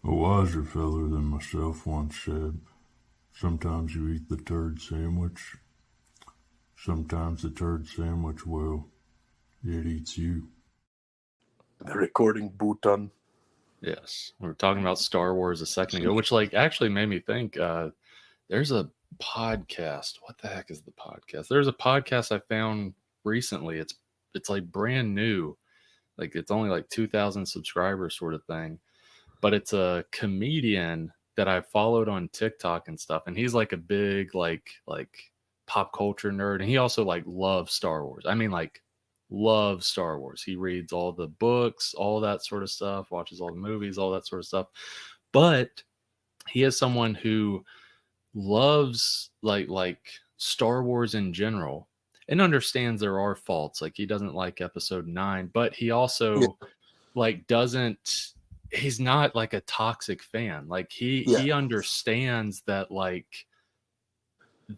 A wiser feller than myself once said, sometimes you eat the turd sandwich, sometimes the turd sandwich, well, it eats you. The recording button. Yes, we were talking about Star Wars a second ago, which actually made me think there's a podcast. What the heck is the podcast? There's a podcast I found recently. It's like brand new. Like it's only like 2,000 subscribers sort of thing. But it's a comedian that I followed on TikTok and stuff. And he's like a big like pop culture nerd. And he also like loves Star Wars. I mean, like loves Star Wars. He reads all the books, all that sort of stuff, watches all the movies, all that sort of stuff. But he is someone who loves like Star Wars in general and understands there are faults. Like he doesn't like episode 9, but he also like he's not like a toxic fan. Like he understands that like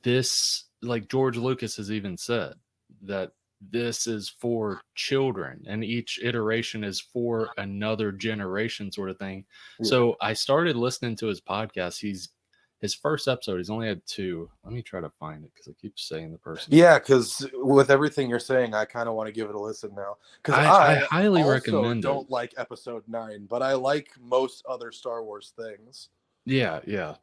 this, like George Lucas has even said that this is for children and each iteration is for another generation sort of thing. So I started listening to his podcast. His first episode, he's only had 2. Let me try to find it because I keep saying the person. Yeah, because with everything you're saying, I kind of want to give it a listen now. Because I highly recommend it. I don't like episode 9, but I like most other Star Wars things. Yeah. Let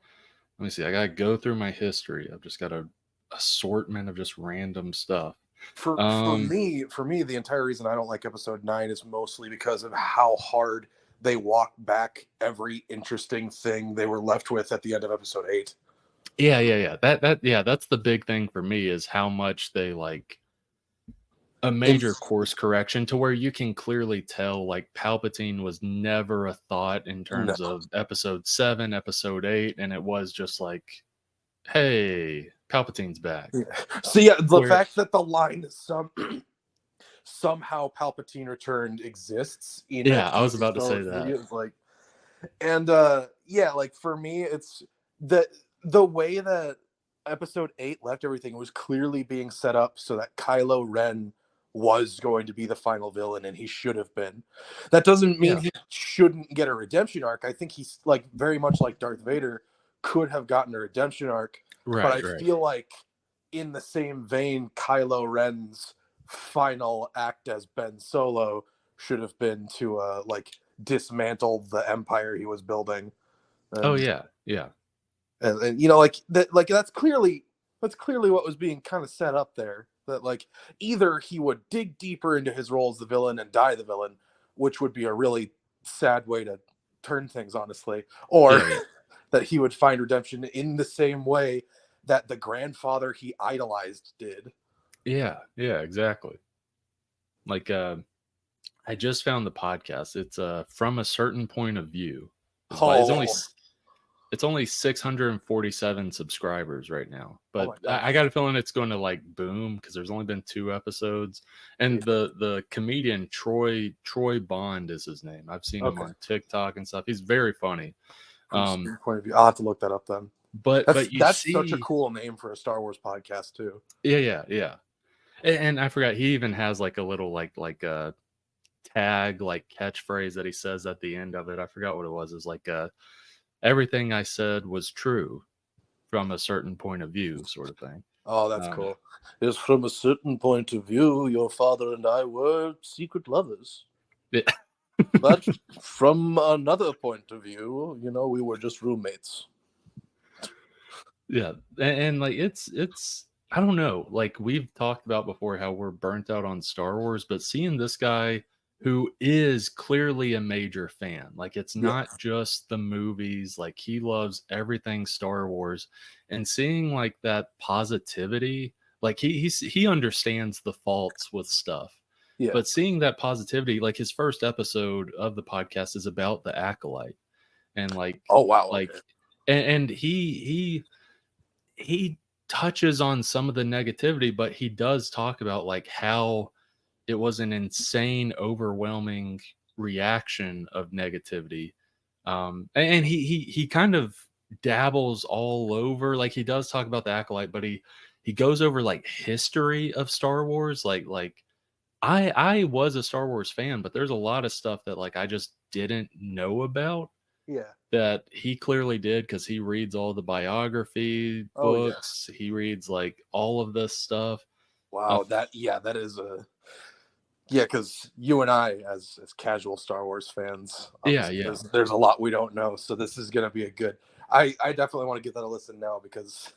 me see. I got to go through my history. I've just got an assortment of just random stuff. For me, the entire reason I don't like episode 9 is mostly because of how hard they walk back every interesting thing they were left with at the end of episode 8. Yeah. That's the big thing for me is how much they like a major course correction to where you can clearly tell like Palpatine was never a thought in terms of episode 7, episode 8, and it was just like, hey, Palpatine's back. Yeah. So yeah, the fact that the line is somehow Palpatine returned exists. I was about to say that. Like, and like for me, it's the way that episode 8 left everything was clearly being set up so that Kylo Ren was going to be the final villain, and he should have been. That doesn't mean he shouldn't get a redemption arc. I think he's like very much like Darth Vader could have gotten a redemption arc, but I feel like in the same vein, Kylo Ren's final act as Ben Solo should have been to like dismantle the empire he was building. And, and you know, like that's clearly what was being kind of set up there. That like either he would dig deeper into his role as the villain and die the villain, which would be a really sad way to turn things, honestly, or that he would find redemption in the same way that the grandfather he idolized did. Yeah, exactly. Like I just found the podcast. It's From a Certain Point of View. It's only 647 subscribers right now, but I got a feeling it's going to like boom because there's only been 2 episodes. And the comedian Troy Bond is his name. I've seen him on TikTok and stuff. He's very funny. Point of view. I'll have to look that up then. But that's such a cool name for a Star Wars podcast too. Yeah. And I forgot he even has like a little like a tag like catchphrase that he says at the end of it. I forgot what it was. It's like everything I said was true from a certain point of view, sort of thing. Oh, that's cool. It's from a certain point of view, your father and I were secret lovers. Yeah. But from another point of view, you know, we were just roommates. Yeah. And like it's I don't know, like we've talked about before how we're burnt out on Star Wars, but seeing this guy who is clearly a major fan, like it's not just the movies, like he loves everything Star Wars, and seeing like that positivity, like he understands the faults with stuff, but seeing that positivity, like his first episode of the podcast is about the Acolyte, and like and he touches on some of the negativity, but he does talk about like how it was an insane, overwhelming reaction of negativity. And he kind of dabbles all over. Like he does talk about the Acolyte, but he goes over like history of Star Wars. Like I was a Star Wars fan, but there's a lot of stuff that like I just didn't know about. Yeah. that he clearly did because he reads all the biography Oh yeah. books. He reads like all of this stuff. Wow. That is a because you and I, as casual Star Wars fans, Yeah, obviously yeah. there's a lot we don't know. So this is gonna be a good. I definitely want to give that a listen now because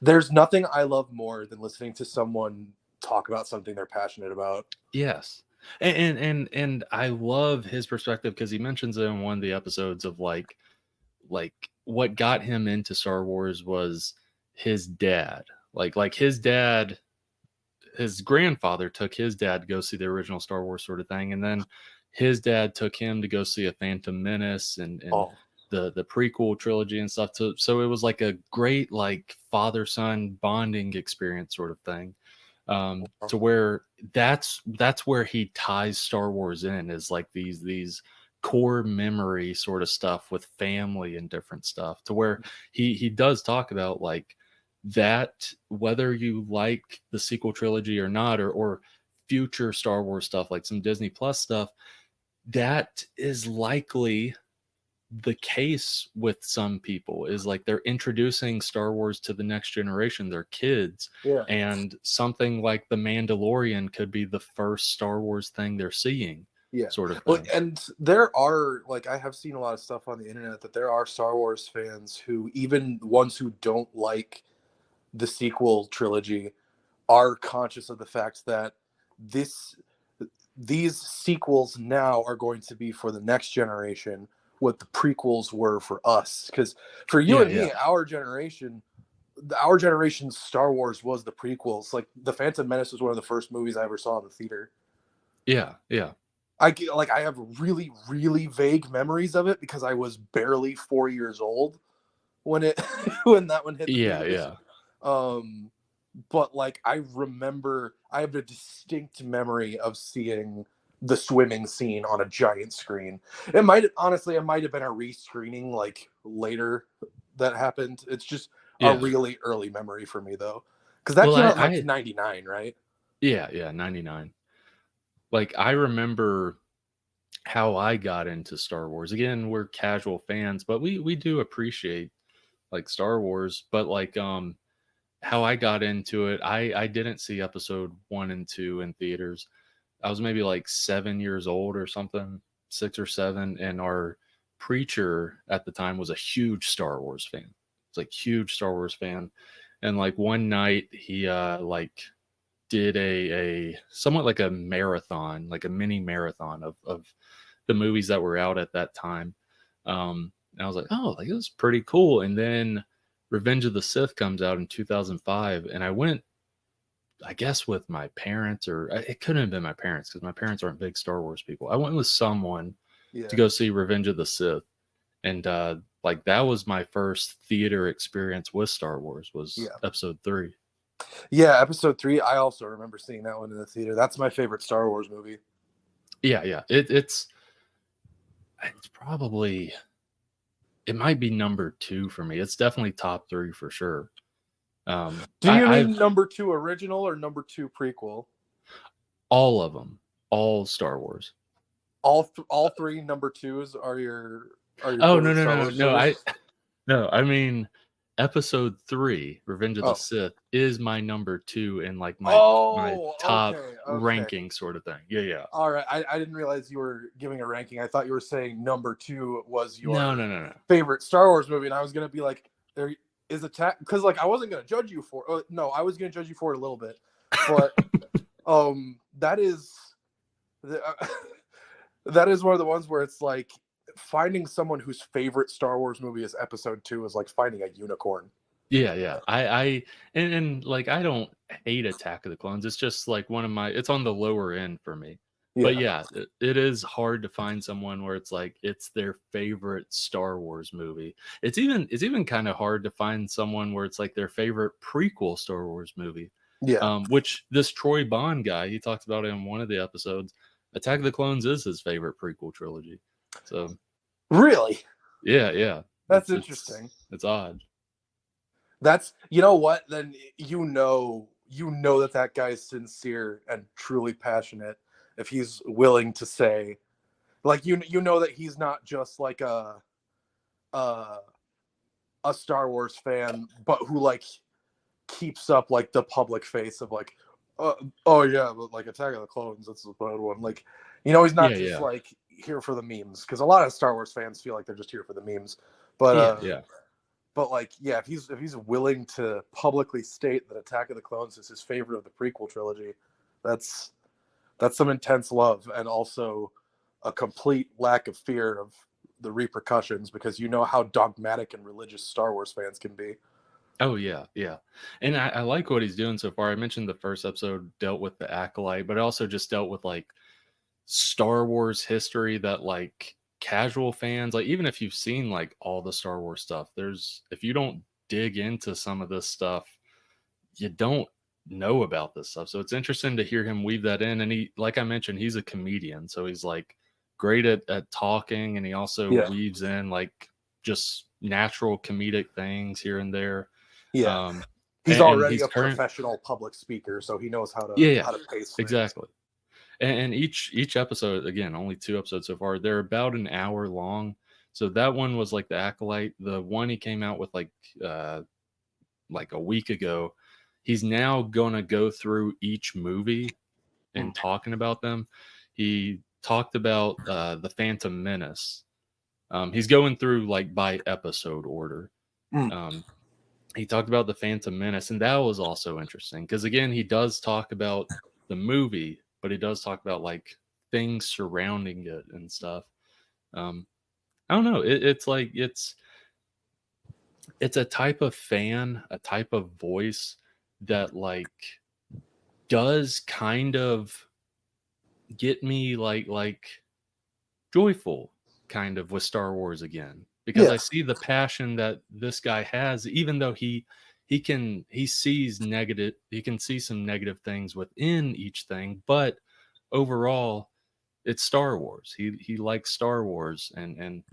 there's nothing I love more than listening to someone talk about something they're passionate about. Yes. And I love his perspective because he mentions it in one of the episodes of like what got him into Star Wars was his dad. Like his grandfather took his dad to go see the original Star Wars sort of thing, and then his dad took him to go see a Phantom Menace and Oh, the prequel trilogy and stuff. So it was like a great like father son bonding experience sort of thing. To where that's where he ties Star Wars in, is like these core memory sort of stuff with family and different stuff, to where he does talk about like that, whether you like the sequel trilogy or not, or future Star Wars stuff, like some Disney Plus stuff, that is likely the case with some people, is like they're introducing Star Wars to the next generation, their kids, yeah. and something like The Mandalorian could be the first Star Wars thing they're seeing, Yeah. sort of Well, thing. and there are, like, I have seen a lot of stuff on the internet that there are Star Wars fans who, even ones who don't like the sequel trilogy, are conscious of the fact that these sequels now are going to be for the next generation what the prequels were for us. Because for you Yeah, and me, our generation's Star Wars was the prequels. Like the Phantom Menace was one of the first movies I ever saw in the theater. yeah, yeah, I have really, really vague memories of it because I was barely 4 years old when it when that one hit the yeah, theaters. yeah. But like I remember, I have a distinct memory of seeing the swimming scene on a giant screen. It might have been a rescreening like later that happened. It's just a Yeah. really early memory for me though, because that Well, came out in like '99, right? yeah, 99. Like I remember how I got into Star Wars. Again, we're casual fans, but we do appreciate like Star Wars. But like how I got into it, I didn't see episode 1 and 2 in theaters. I was maybe like 7 years old or something, 6 or 7, and our preacher at the time was a huge Star Wars fan. It's like huge Star Wars fan. And like one night he like did a somewhat like a marathon, like a mini marathon of the movies that were out at that time. And I was like, oh, like this is pretty cool. And then Revenge of the Sith comes out in 2005, and I went, I guess, with my parents, or it couldn't have been my parents because my parents aren't big Star Wars people. I went with someone Yeah. to go see Revenge of the Sith, and like that was my first theater experience with Star Wars, was episode 3. Yeah, episode 3. I also remember seeing that one in the theater. That's my favorite Star Wars movie. Yeah. It's probably, it might be number 2 for me. It's definitely top 3 for sure. Do you mean number 2 original or number 2 prequel? All of them, all Star Wars. All 3 number 2s are your Oh no, I mean episode 3, Revenge of the Sith, is my number 2 in like my top ranking sort of thing. Yeah. All right, I didn't realize you were giving a ranking. I thought you were saying number 2 was your no. favorite Star Wars movie, and I was gonna be like, there is Attack, because like I wasn't gonna judge you for. No, I was gonna judge you for it a little bit, but that is that is one of the ones where it's like finding someone whose favorite Star Wars movie is episode 2 is like finding a unicorn. Yeah. I like I don't hate Attack of the Clones. It's just like one of my, it's on the lower end for me. Yeah. But yeah, it is hard to find someone where it's like it's their favorite Star Wars movie. It's even kind of hard to find someone where it's like their favorite prequel Star Wars movie. Yeah. Which this Troy Bond guy, he talks about it in one of the episodes. Attack of the Clones is his favorite prequel trilogy. So really? Yeah. That's interesting. It's odd. That's, you know what? Then you know that guy is sincere and truly passionate if he's willing to say, Like you know that he's not just like a Star Wars fan, but who like keeps up like the public face of like, oh yeah, but like Attack of the Clones, that's the bad one. Like, you know, he's not just like here for the memes, because a lot of Star Wars fans feel like they're just here for the memes. But but like, yeah, if he's willing to publicly state that Attack of the Clones is his favorite of the prequel trilogy, that's some intense love, and also a complete lack of fear of the repercussions, because you know how dogmatic and religious Star Wars fans can be. Oh yeah, yeah. And I like what he's doing so far. I mentioned the first episode dealt with the Acolyte, but it also just dealt with like Star Wars history that like casual fans, like even if you've seen like all the Star Wars stuff, if you don't dig into some of this stuff, you don't know about this stuff. So it's interesting to hear him weave that in. And he, like I mentioned, he's a comedian, so he's like great at talking, and he also weaves in like just natural comedic things here and there. He's already a professional public speaker, so he knows how to pace things. Exactly. And each episode, again, only 2 episodes so far, they're about an hour long. So that one was like the Acolyte. The one he came out with like a week ago, he's now gonna go through each movie and talking about them. He talked about the Phantom Menace. He's going through like by episode order. He talked about the Phantom Menace, and that was also interesting because again, he does talk about the movie, but he does talk about like things surrounding it and stuff. I don't know. It's like it's a type of fan, a type of voice that like does kind of get me like joyful kind of with Star Wars again, because I see the passion that this guy has, even though he sees negative, he can see some negative things within each thing, but overall it's Star Wars. He likes Star Wars, and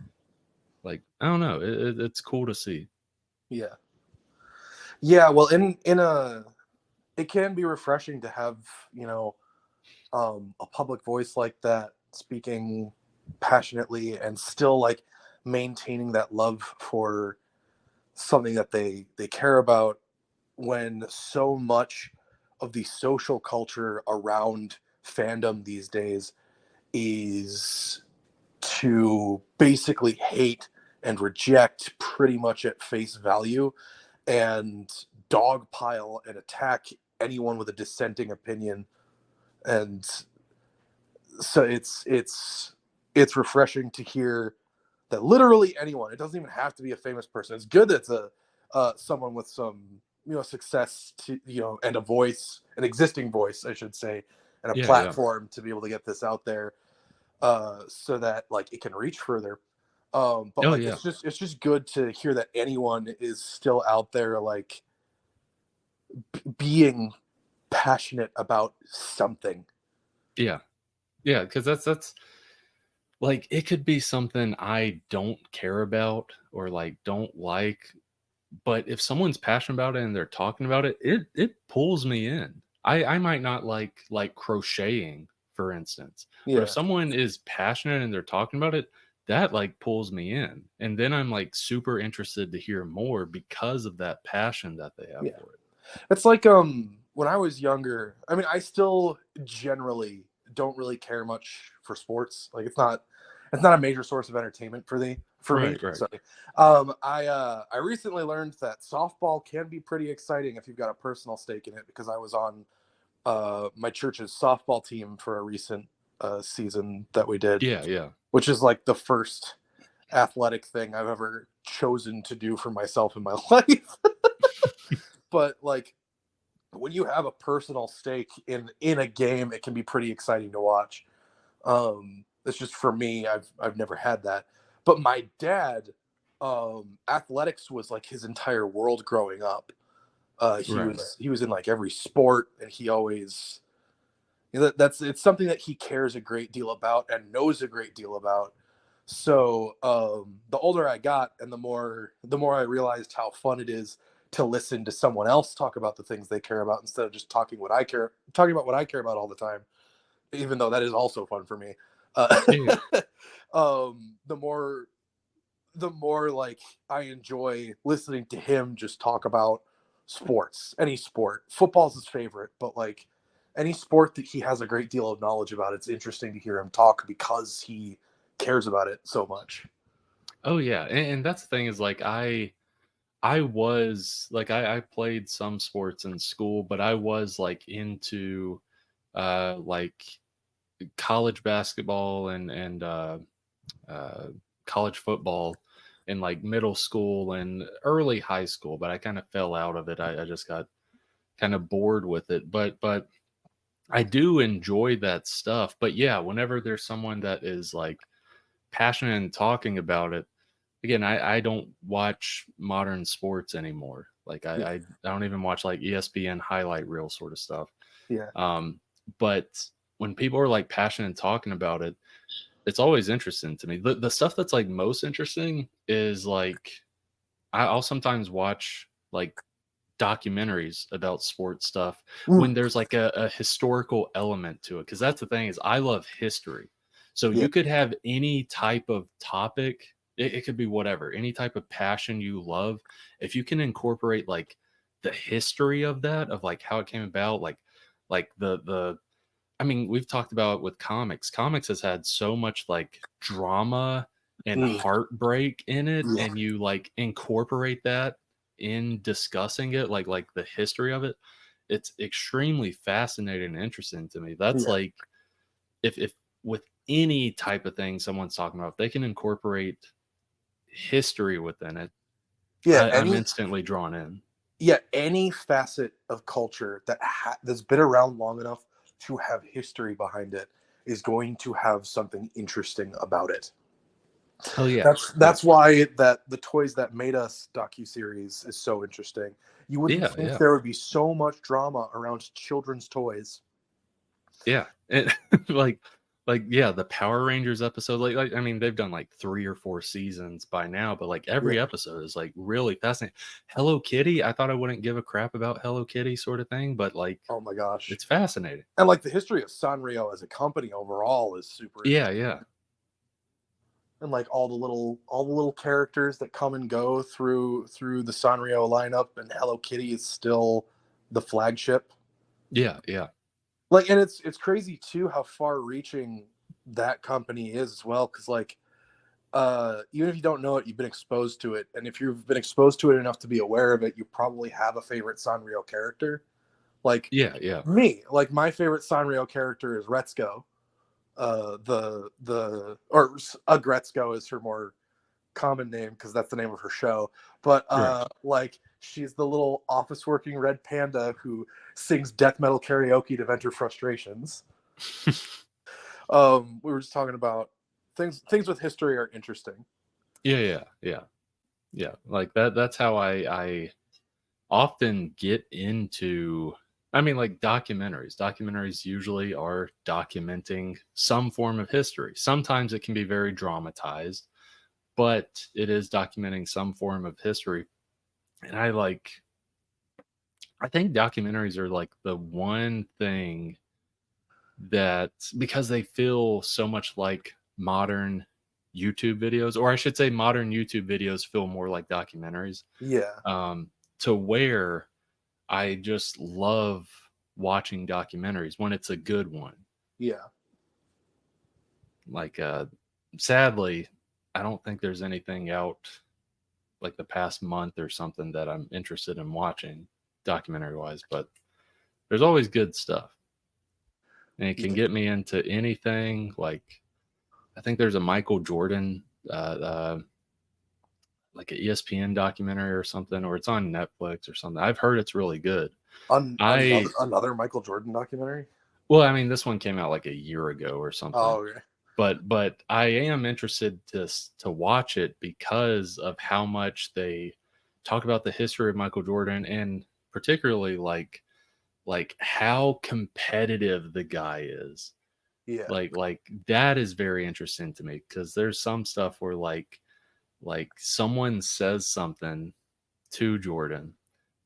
like I don't know, it's cool to see. Well, it can be refreshing to have, you know, a public voice like that speaking passionately and still like maintaining that love for something that they care about, when so much of the social culture around fandom these days is to basically hate and reject pretty much at face value and dogpile and attack anyone with a dissenting opinion. And so it's refreshing to hear that literally anyone, it doesn't even have to be a famous person. It's good that it's someone with some, you know, success to, you know, and a voice, an existing voice, I should say, and a platform to be able to get this out there, so that like it can reach further. It's just good to hear that anyone is still out there like being passionate about something. Because that's like, it could be something I don't care about or like don't like, but if someone's passionate about it and they're talking about it, it pulls me in. I might not like crocheting, for instance, but if someone is passionate and they're talking about it, that like pulls me in, and then I'm like super interested to hear more because of that passion that they have for it. It's like when I was younger, I mean, I still generally don't really care much for sports. Like it's not a major source of entertainment for me. Right. Sorry. I recently learned that softball can be pretty exciting if you've got a personal stake in it, because I was on my church's softball team for a recent season that we did. Which is like the first athletic thing I've ever chosen to do for myself in my life. But like, when you have a personal stake in a game, it can be pretty exciting to watch. It's just, for me, I've never had that. But my dad, athletics was like his entire world growing up. He was in like every sport, and he always, you know, it's something that he cares a great deal about and knows a great deal about. So the older I got, and the more I realized how fun it is to listen to someone else talk about the things they care about, instead of just talking about what I care about all the time, even though that is also fun for me. The more like I enjoy listening to him just talk about sports, any sport. Football's his favorite, but like any sport that he has a great deal of knowledge about, it's interesting to hear him talk because he cares about it so much. Oh yeah, and that's the thing is like I was like I played some sports in school, but I was like into like college basketball and college football in like middle school and early high school, but I kind of fell out of it. I just got kind of bored with it. But I do enjoy that stuff. But yeah, whenever there's someone that is like passionate and talking about it, again, I don't watch modern sports anymore. Like I don't even watch like ESPN highlight reel sort of stuff. Yeah. But when people are like passionate and talking about it, it's always interesting to me. The stuff that's like most interesting is like I'll sometimes watch like documentaries about sports stuff when there's like a historical element to it. Because that's the thing is I love history. So Yeah. you could have any type of topic. It could be whatever, any type of passion you love. If you can incorporate like the history of that, of like how it came about, like the I mean, we've talked about it with comics. Comics has had so much like drama and heartbreak in it, Yeah. and you like incorporate that in discussing it, like the history of it. It's extremely fascinating and interesting to me. That's like if with any type of thing someone's talking about, if they can incorporate history within it, I'm instantly drawn in. Yeah, any facet of culture that's been around long enough to have history behind it is going to have something interesting about it. Oh yeah, that's why that the Toys That Made Us docuseries is so interesting. You wouldn't think there would be so much drama around children's toys. Yeah, and like yeah, the Power Rangers episode, like I mean, they've done like 3 or 4 seasons by now, but like every episode is like really fascinating. Hello Kitty, I thought I wouldn't give a crap about Hello Kitty sort of thing, but like, oh my gosh, it's fascinating. And like the history of Sanrio as a company overall is super interesting. Yeah. And like all the little characters that come and go through the Sanrio lineup, and Hello Kitty is still the flagship. Yeah. Like, and it's crazy too how far reaching that company is as well, because like even if you don't know it, you've been exposed to it, and if you've been exposed to it enough to be aware of it, you probably have a favorite Sanrio character. Like me, like my favorite Sanrio character is Retsuko. Agretzko is her more common name because that's the name of her show. But like she's the little office working red panda who sings death metal karaoke to vent her frustrations. We were just talking about things with history are interesting. Yeah. Like that's how I often get into, I mean, like documentaries. Documentaries usually are documenting some form of history. Sometimes it can be very dramatized, but it is documenting some form of history. And I think documentaries are like the one thing that, because they feel so much like modern YouTube videos, or I should say modern YouTube videos feel more like documentaries. Yeah. To where I just love watching documentaries when it's a good one. Yeah. Like, sadly, I don't think there's anything out like the past month or something that I'm interested in watching documentary wise, but there's always good stuff. And it can get me into anything. Like, I think there's a Michael Jordan, like an ESPN documentary or something, or it's on Netflix or something. I've heard it's really good. Another Michael Jordan documentary? Well, I mean, this one came out like a year ago or something. Oh, okay. But I am interested to watch it because of how much they talk about the history of Michael Jordan, and particularly like how competitive the guy is. Yeah. Like that is very interesting to me, because there's some stuff where like someone says something to Jordan,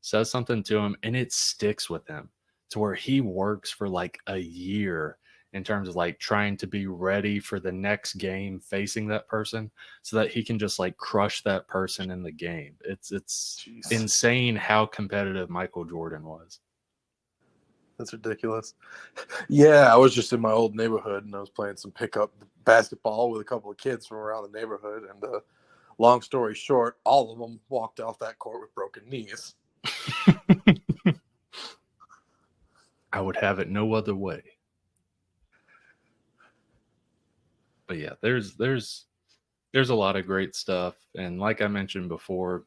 says something to him, and it sticks with him to where he works for like a year in terms of like trying to be ready for the next game facing that person so that he can just like crush that person in the game. It's Jeez. insane how competitive Michael Jordan was. That's ridiculous. Yeah, I was just in my old neighborhood and I was playing some pickup basketball with a couple of kids from around the neighborhood. And long story short, all of them walked off that court with broken knees. I would have it no other way. But yeah, there's a lot of great stuff, and like I mentioned before,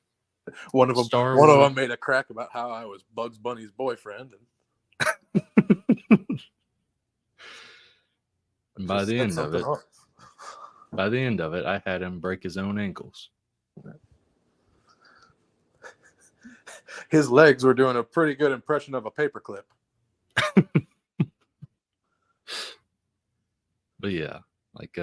One of them made a crack about how I was Bugs Bunny's boyfriend, and by the end of it, I had him break his own ankles. His legs were doing a pretty good impression of a paperclip. But yeah, like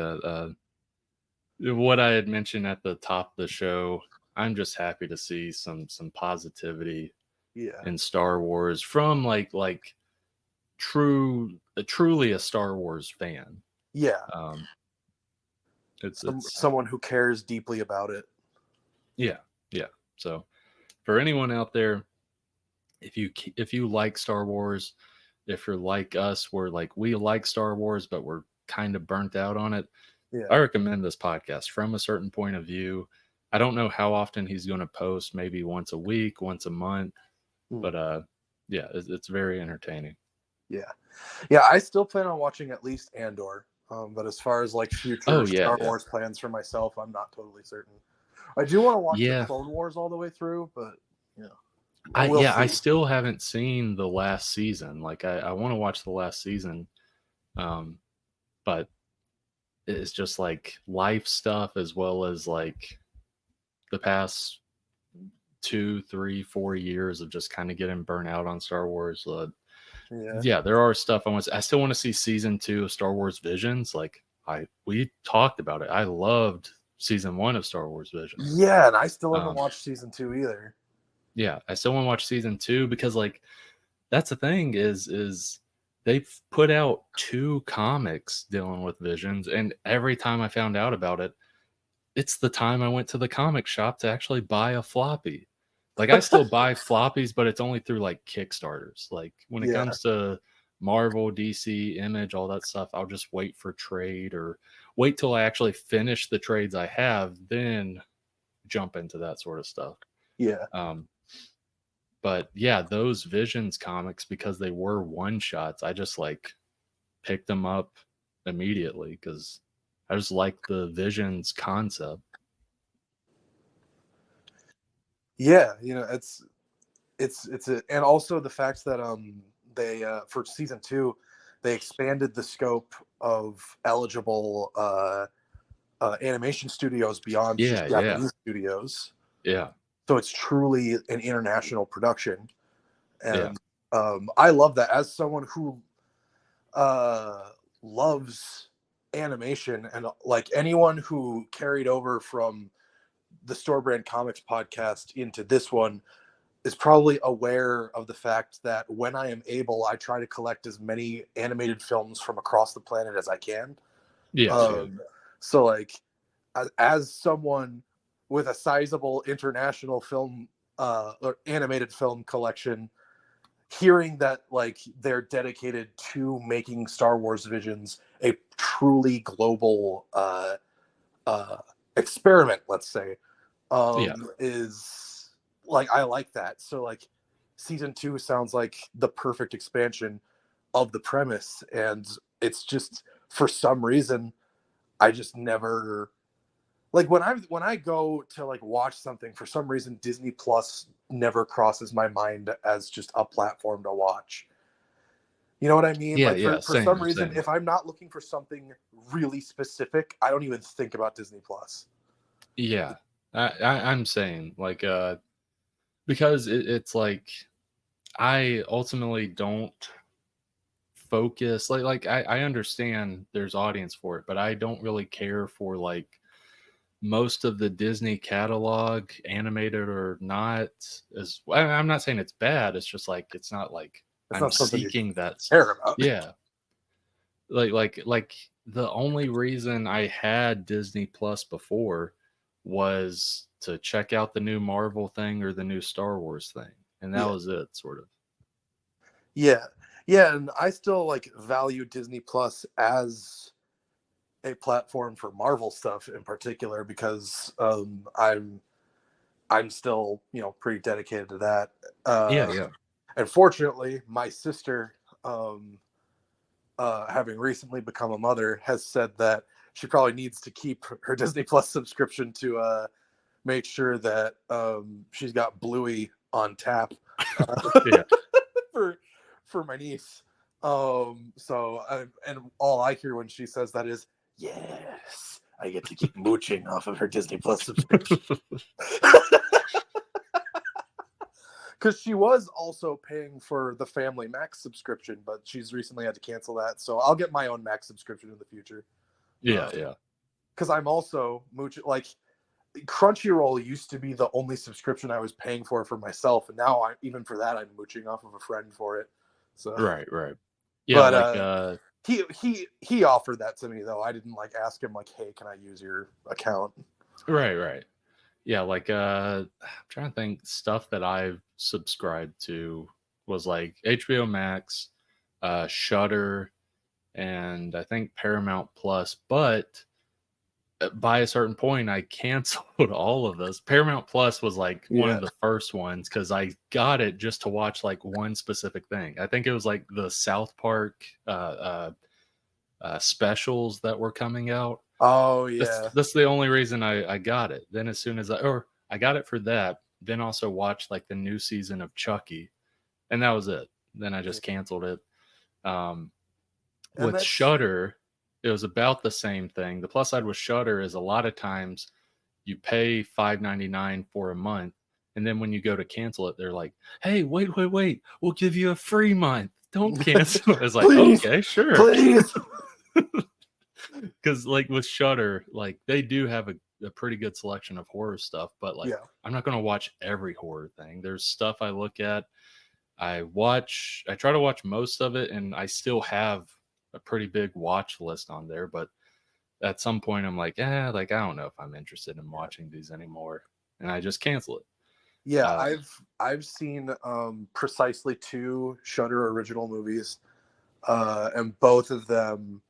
what I had mentioned at the top of the show, I'm just happy to see some positivity in Star Wars from like truly a Star Wars fan. Yeah. It's someone who cares deeply about it. Yeah. So for anyone out there, if you like Star Wars, if you're like us, we like Star Wars, but we're kind of burnt out on it. Yeah. I recommend this podcast from a certain point of view. I don't know how often he's going to post, maybe once a week, once a month, but it's very entertaining. Yeah. I still plan on watching at least Andor, but as far as like future Star Wars plans for myself, I'm not totally certain. I do want to watch the Clone Wars all the way through, but I still haven't seen the last season. Like I want to watch the last season, but it's just like life stuff as well as like the past 2, 3, 4 years of just kind of getting burnt out on Star Wars. There are stuff I still want to see season 2 of Star Wars Visions. Like we talked about it. I loved season 1 of Star Wars Visions. Yeah, and I still haven't watched season 2 either. Yeah, I still want to watch season 2 because like that's the thing is they've put out 2 comics dealing with Visions, and every time I found out about it, it's the time I went to the comic shop to actually buy a floppy. Like I still buy floppies, but it's only through like Kickstarters. Like when it comes to Marvel, DC, Image, all that stuff, I'll just wait for trade or wait till I actually finish the trades I have, then jump into that sort of stuff. Yeah. But yeah, those Visions comics, because they were one shots, I just like picked them up immediately because I just like the Visions concept. Yeah, it's and also the fact that they for season 2 they expanded the scope of eligible animation studios beyond just Japanese studios. Yeah. So it's truly an international production. And I love that as someone who loves animation, and like anyone who carried over from the Store Brand Comics podcast into this one is probably aware of the fact that when I am able, I try to collect as many animated films from across the planet as I can. So like as someone with a sizable international film or animated film collection, hearing that like they're dedicated to making Star Wars Visions a truly global experiment, let's say, is like, I like that. So like season 2 sounds like the perfect expansion of the premise, and it's just for some reason I just never like when I go to like watch something, for some reason Disney Plus never crosses my mind as just a platform to watch. You know what I mean? For some reason, if I'm not looking for something really specific, I don't even think about Disney Plus. Yeah, I'm saying like because it's like I ultimately don't focus like I understand there's audience for it, but I don't really care for like most of the Disney catalog, animated or not. As I'm not saying it's bad, it's just like it's not like I'm seeking that. Care about. Yeah, like the only reason I had Disney Plus before was to check out the new Marvel thing or the new Star Wars thing, and that was it, sort of. Yeah, and I still like value Disney Plus as a platform for Marvel stuff in particular because I'm still, pretty dedicated to that. Yeah. And fortunately, my sister, having recently become a mother, has said that she probably needs to keep her Disney Plus subscription to make sure that she's got Bluey on tap Yeah. for my niece. And all I hear when she says that is, yes, I get to keep mooching off of her Disney Plus subscription. Because she was also paying for the Family Max subscription, but she's recently had to cancel that. So I'll get my own Max subscription in the future. Yeah. Because I'm also mooching. Like, Crunchyroll used to be the only subscription I was paying for myself, and now even for that, I'm mooching off of a friend for it. So Right. Yeah, but he offered that to me though. I didn't ask him hey, can I use your account? Right. Yeah, I'm trying to think. Stuff that I've subscribed to was HBO Max, Shudder, and I think Paramount Plus. But by a certain point, I canceled all of this. Paramount Plus was one of the first ones because I got it just to watch one specific thing. I think it was the South Park specials that were coming out. Oh yeah, that's the only reason I got it. Then as soon as I got it for that, then also watched the new season of Chucky, and that was it. Then I just canceled it. With Shudder, it was about the same thing. The plus side with Shudder is a lot of times you pay $5.99 for a month, and then when you go to cancel it, they're like, "Hey, wait, we'll give you a free month. Don't cancel." It's please, okay, sure, please. Because with Shudder, they do have a pretty good selection of horror stuff, but I'm not going to watch every horror thing. There's stuff I look at, I try to watch most of it, and I still have a pretty big watch list on there, but at some point I'm I don't know if I'm interested in watching these anymore, and I just cancel it. Yeah, I've seen precisely 2 Shudder original movies, and both of them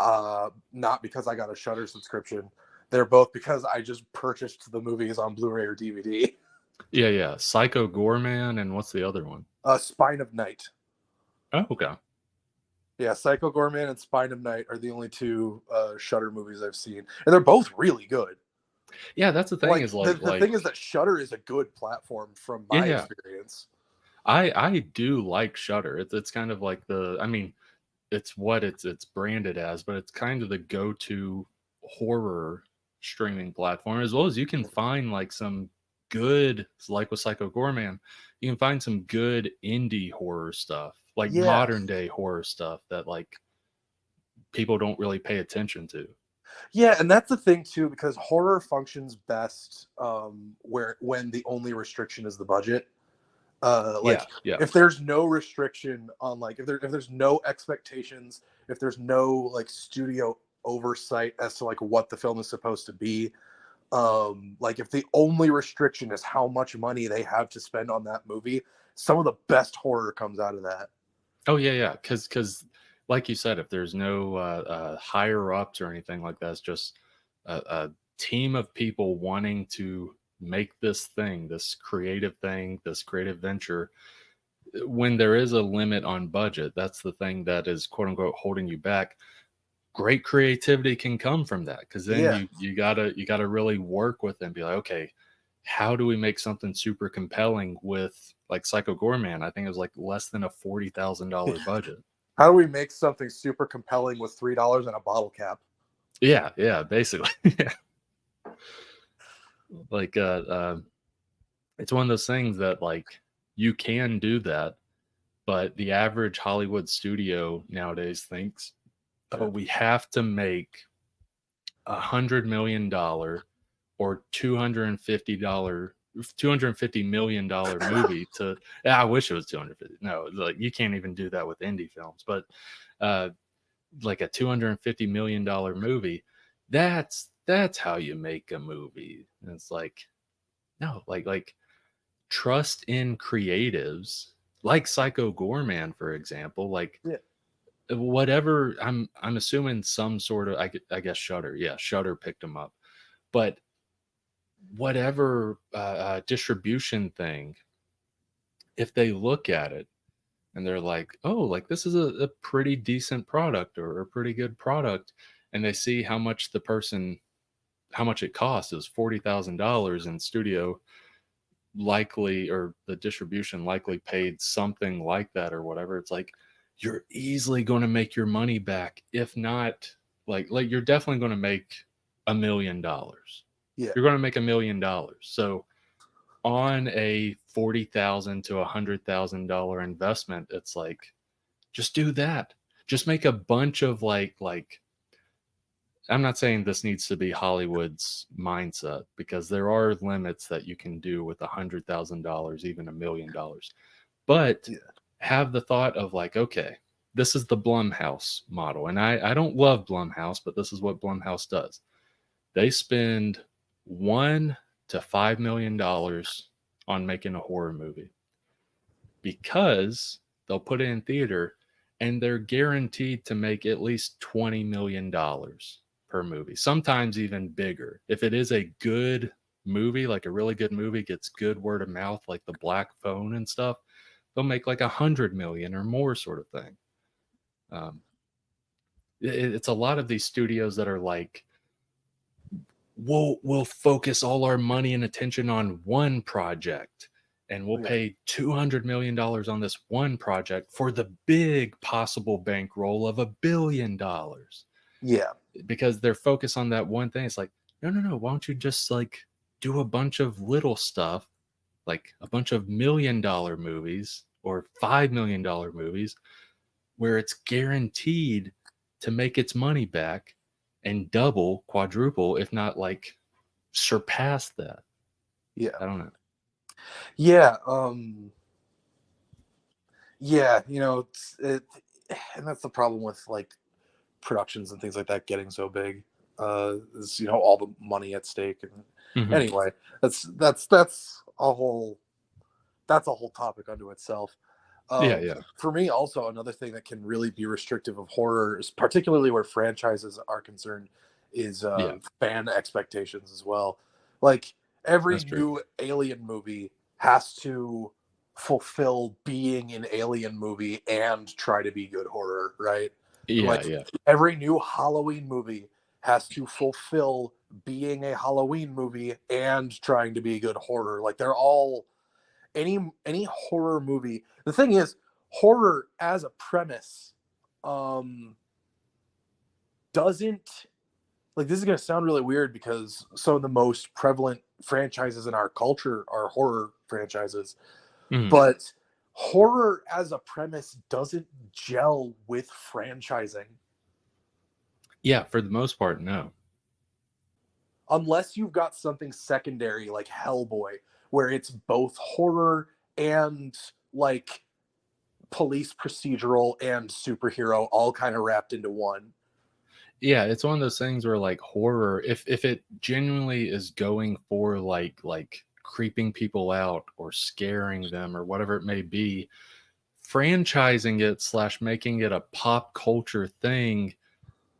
not because I got a Shudder subscription. They're both because I just purchased the movies on Blu-ray or DVD. Yeah. Psycho Goreman, and what's the other one? Spine of Night. Oh, okay. Yeah, Psycho Goreman and Spine of Night are the only 2 Shudder movies I've seen, and they're both really good. Yeah, that's the thing. The thing is that Shudder is a good platform from my experience. I do like Shudder. It's kind of it's what it's branded as, but it's kind of the go-to horror streaming platform, as well as you can find some good, with Psycho Goreman, you can find some good indie horror stuff, modern day horror stuff that people don't really pay attention to. Yeah, and that's the thing too, because horror functions best when the only restriction is the budget. If there's no restriction on if there's no expectations, if there's no studio oversight as to what the film is supposed to be, if the only restriction is how much money they have to spend on that movie, some of the best horror comes out of that. Oh yeah, because like you said, if there's no higher ups or anything like that, it's just a team of people wanting to make this creative venture. When there is a limit on budget, that's the thing that is quote unquote holding you back. Great creativity can come from that, because then you gotta really work with them, be like, okay, how do we make something super compelling with Psycho Goreman? I think it was less than a $40,000 budget. How do we make something super compelling with $3 and a bottle cap? Yeah, basically. Yeah. It's one of those things that you can do that, but the average Hollywood studio nowadays thinks, oh, we have to make $100 million or $250 million movie to. I wish it was 250. No, you can't even do that with indie films. But like a $250 million movie. That's how you make a movie. And it's like, no, like trust in creatives like Psycho Gorman, for example. Like Yeah. whatever, I'm assuming some sort of, I guess Shudder. Yeah, Shudder picked them up. But whatever distribution thing, if they look at it and they're like, oh, like this is a pretty decent product or a pretty good product, and they see how much how much it costs, it was $40,000, and studio likely, or the distribution likely paid something like that or whatever. It's like, you're easily going to make your money back. If not, like you're definitely going to make $1 million. Yeah. You're going to make $1 million. So on a $40,000 to $100,000 investment, it's like, just do that. Just make a bunch of like I'm not saying this needs to be Hollywood's mindset, because there are limits that you can do with $100,000, even $1 million. But have the thought of like, okay, this is the Blumhouse model. And I don't love Blumhouse, but this is what Blumhouse does. They spend $1 to $5 million on making a horror movie, because they'll put it in theater and they're guaranteed to make at least $20 million per movie, sometimes even bigger. If it is a good movie, like a really good movie, gets good word of mouth, like The Black Phone and stuff, they'll make like 100 million or more, sort of thing. It's a lot of these studios that are like, we'll focus all our money and attention on one project, and we'll pay $200 million on this one project for the big possible bankroll of $1 billion. Yeah. Because they're focused on that one thing. It's like, no. Why don't you just like do a bunch of little stuff, like a bunch of $1 million movies or $5 million movies, where it's guaranteed to make its money back and double, quadruple, if not like surpass that. Yeah. I don't know. Yeah. Yeah. And that's the problem with like productions and things like that getting so big. Is all the money at stake. And anyway, that's a whole topic unto itself. Yeah. For me, also another thing that can really be restrictive of horror, particularly where franchises are concerned, is fan expectations as well. Like every new Alien movie has to fulfill being an Alien movie and try to be good horror, right? Every new Halloween movie has to fulfill being a Halloween movie and trying to be good horror. Like they're all any horror movie. The thing is, horror as a premise doesn't, like, this is going to sound really weird because some of the most prevalent franchises in our culture are horror franchises, but horror as a premise doesn't gel with franchising. Yeah, for the most part, no. Unless you've got something secondary like Hellboy, where it's both horror and like police procedural and superhero all kind of wrapped into one. Yeah, it's one of those things where like horror, if it genuinely is going for like creeping people out or scaring them or whatever it may be, franchising it / making it a pop culture thing,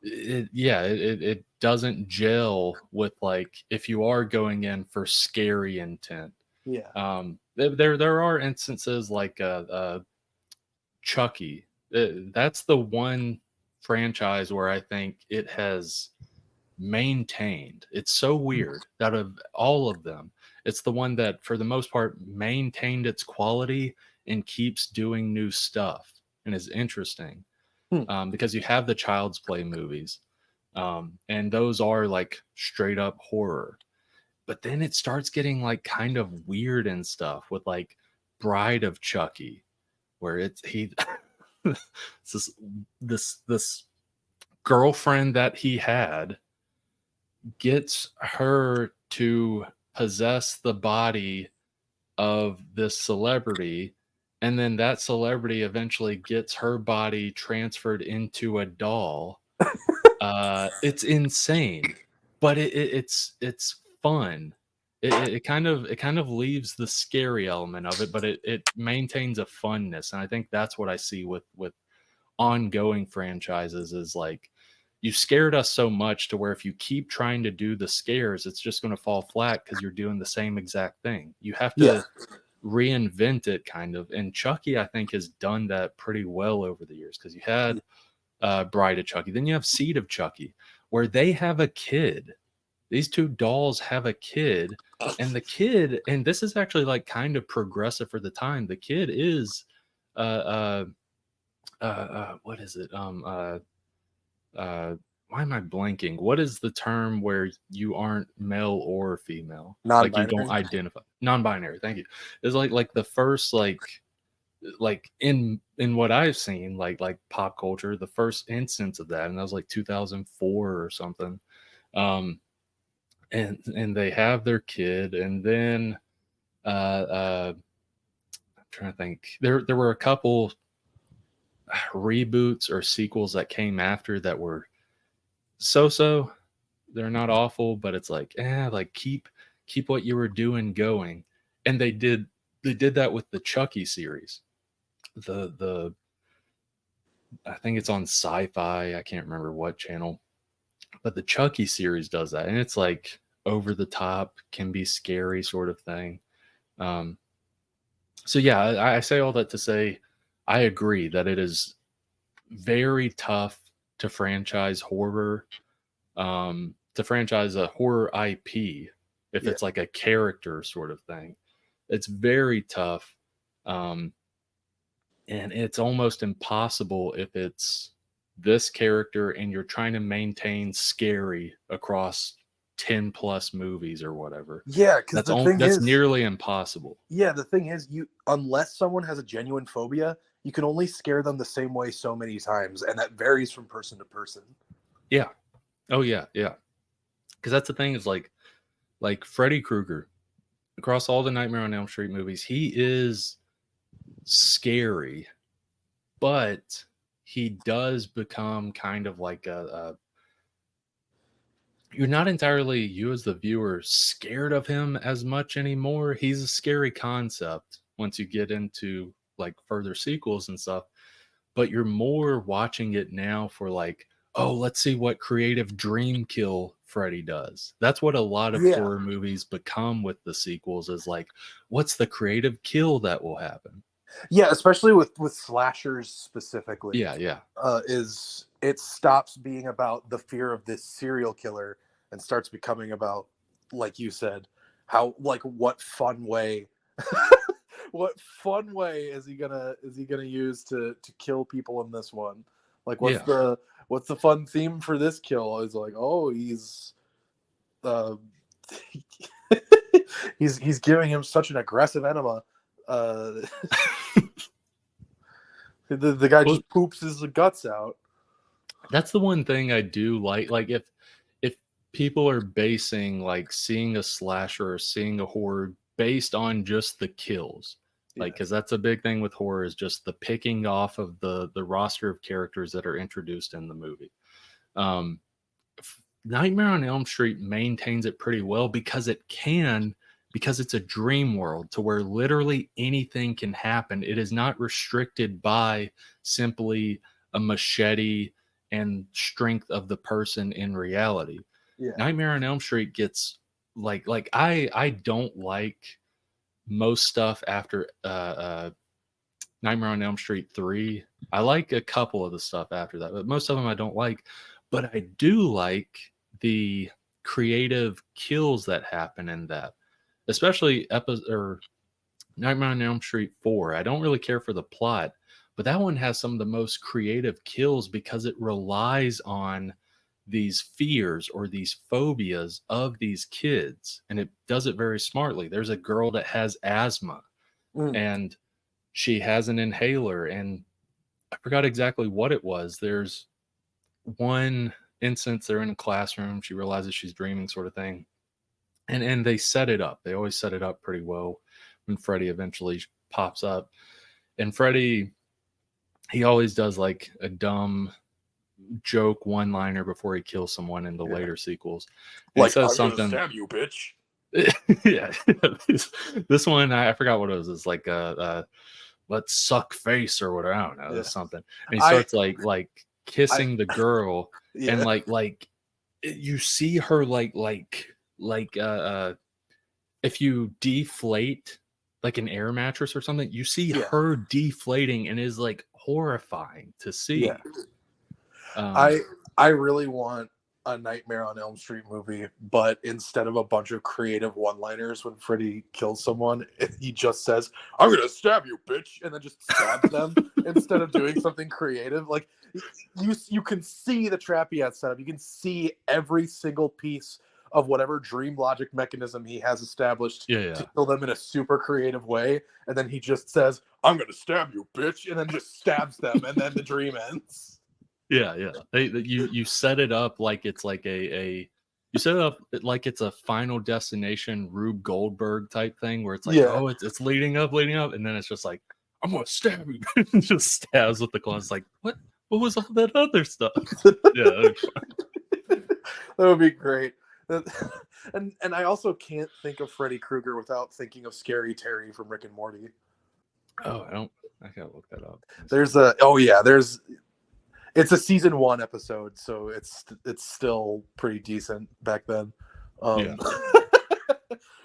it doesn't gel with like if you are going in for scary intent. There are instances like Chucky. That's the one franchise where I think it has maintained. It's so weird that of all of them, it's the one that for the most part maintained its quality and keeps doing new stuff and is interesting. Because you have the Child's Play movies, and those are like straight up horror. But then it starts getting like kind of weird and stuff with like Bride of Chucky, where it's this girlfriend that he had gets her to possess the body of this celebrity, and then that celebrity eventually gets her body transferred into a doll. It's insane, but it's fun. It kind of leaves the scary element of it, but it maintains a funness, and I think that's what I see with ongoing franchises is like you scared us so much to where if you keep trying to do the scares, it's just going to fall flat because you're doing the same exact thing. You have Yeah. to reinvent it kind of. And Chucky, I think, has done that pretty well over the years because you had Bride of Chucky, then you have Seed of Chucky, where they have a kid. These two dolls have a kid, and the kid, and this is actually like kind of progressive for the time. The kid is, what is it? Why am I blanking? What is the term where you aren't male or female? Like you don't Non-binary. identify. Non-binary. Thank you. It's like the first like in what I've seen, like pop culture, the first instance of that, and that was like 2004 or something. And they have their kid, and then I'm trying to think. There were a couple reboots or sequels that came after that were so. They're not awful, but it's like, like keep what you were doing going. And they did that with the Chucky series. The I think it's on Sci-Fi. I can't remember what channel, but the Chucky series does that, and it's like over the top, can be scary sort of thing. So yeah, I say all that to say, I agree that it is very tough to franchise horror, to franchise a horror IP if it's like a character sort of thing. It's very tough. And it's almost impossible if it's this character and you're trying to maintain scary across 10 plus movies or whatever. Yeah, because that's nearly impossible. Yeah, the thing is, unless someone has a genuine phobia, you can only scare them the same way so many times, and that varies from person to person. Yeah. Oh yeah, yeah. Because that's the thing is like Freddy Krueger across all the Nightmare on Elm Street movies, he is scary, but he does become kind of like you're not entirely, you as the viewer, scared of him as much anymore. He's a scary concept once you get into like further sequels and stuff, but you're more watching it now for like, oh, let's see what creative dream kill Freddy does. That's what a lot of horror movies become with the sequels, is like, what's the creative kill that will happen? Yeah, especially with slashers specifically. Yeah. Is it stops being about the fear of this serial killer and starts becoming about, like you said, how, like, what fun way what fun way is he gonna use to kill people in this one? Like, what's the fun theme for this kill? Is like, oh, he's he's giving him such an aggressive enema. The guy just poops his guts out. That's the one thing I do like if people are basing like seeing a slasher or seeing a horror based on just the kills, like, because that's a big thing with horror, is just the picking off of the roster of characters that are introduced in the movie. Nightmare on Elm Street maintains it pretty well because it's a dream world to where literally anything can happen. It is not restricted by simply a machete and strength of the person in reality. Nightmare on Elm Street gets like I don't like most stuff after Nightmare on Elm Street 3. I like a couple of the stuff after that, but most of them I don't like. But I do like the creative kills that happen in that, especially Nightmare on Elm Street 4. I don't really care for the plot, but that one has some of the most creative kills because it relies on these fears or these phobias of these kids, and it does it very smartly. There's a girl that has asthma, and she has an inhaler, and I forgot exactly what it was. There's one instance, they're in a classroom, she realizes she's dreaming, sort of thing, and they set it up. They always set it up pretty well when Freddy eventually pops up. and Freddy, he always does like a dumb joke one-liner before he kills someone in the later sequels. And Like, he says I'm gonna something. stab you, bitch. Yeah, this one I forgot what it was. It's like let's suck face or whatever. I don't know, something. And he starts like kissing the girl, and like you see her like if you deflate like an air mattress or something, you see her deflating, and is like horrifying to see. I really want a Nightmare on Elm Street movie, but instead of a bunch of creative one-liners when Freddy kills someone, he just says, "I'm gonna stab you, bitch," and then just stabs them instead of doing something creative. Like you can see the trap he had set up. You can see every single piece of whatever dream logic mechanism he has established to kill them in a super creative way, and then he just says, "I'm gonna stab you, bitch," and then just stabs them, and then the dream ends. Yeah. You set it up like it's like you set it up like it's a Final Destination Rube Goldberg type thing, where it's like, oh, it's leading up, and then it's just like, I'm gonna stab you, and just stabs with the claw. It's like, what was all that other stuff? Yeah, that would be great. And I also can't think of Freddy Krueger without thinking of Scary Terry from Rick and Morty. Oh, I gotta look that up. It's a season 1 episode, so it's still pretty decent back then.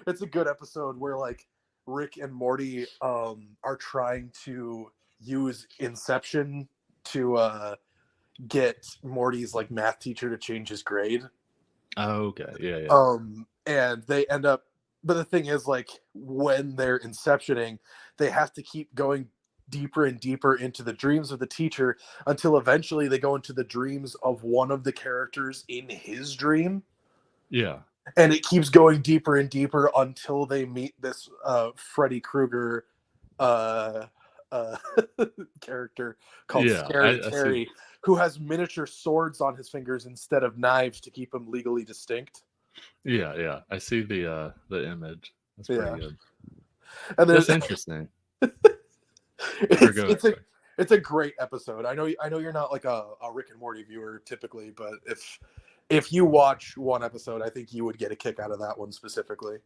It's a good episode where like Rick and Morty are trying to use Inception to get Morty's like math teacher to change his grade. Oh, okay. Yeah. And they end up, but the thing is, like, when they're inceptioning, they have to keep going deeper and deeper into the dreams of the teacher until eventually they go into the dreams of one of the characters in his dream. Yeah. And it keeps going deeper and deeper until they meet this Freddy Krueger character called Scary Terry, who has miniature swords on his fingers instead of knives to keep him legally distinct. Yeah. I see the image. That's pretty good. And that's interesting. It's a great episode. I know you're not like a Rick and Morty viewer typically, but if you watch one episode, I think you would get a kick out of that one specifically.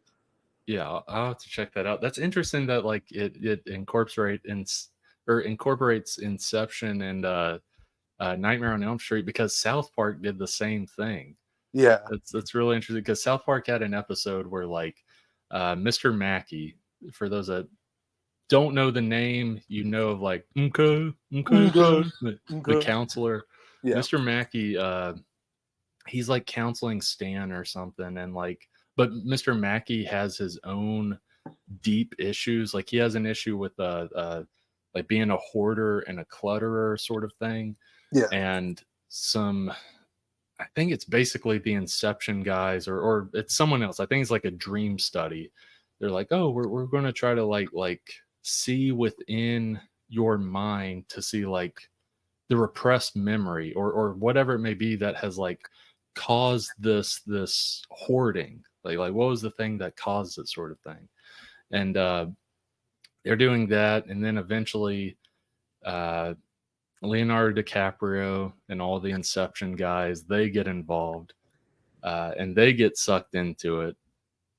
Yeah, I'll have to check that out. That's interesting that like it incorporates Inception and Nightmare on Elm Street, because South Park did the same thing. Yeah, that's really interesting, because South Park had an episode where like Mr. Mackey, for those that don't know the name, of like the counselor. Yeah. Mr. Mackey, he's like counseling Stan or something, and like, but Mr. Mackey has his own deep issues. Like he has an issue with like being a hoarder and a clutterer sort of thing. Yeah. And I think it's basically the Inception guys, or it's someone else. I think it's like a dream study. They're like, oh, we're going to try to like see within your mind to see like the repressed memory or whatever it may be that has like caused this hoarding. Like what was the thing that caused it, sort of thing. And they're doing that, and then eventually Leonardo DiCaprio and all the Inception guys, they get involved, and they get sucked into it,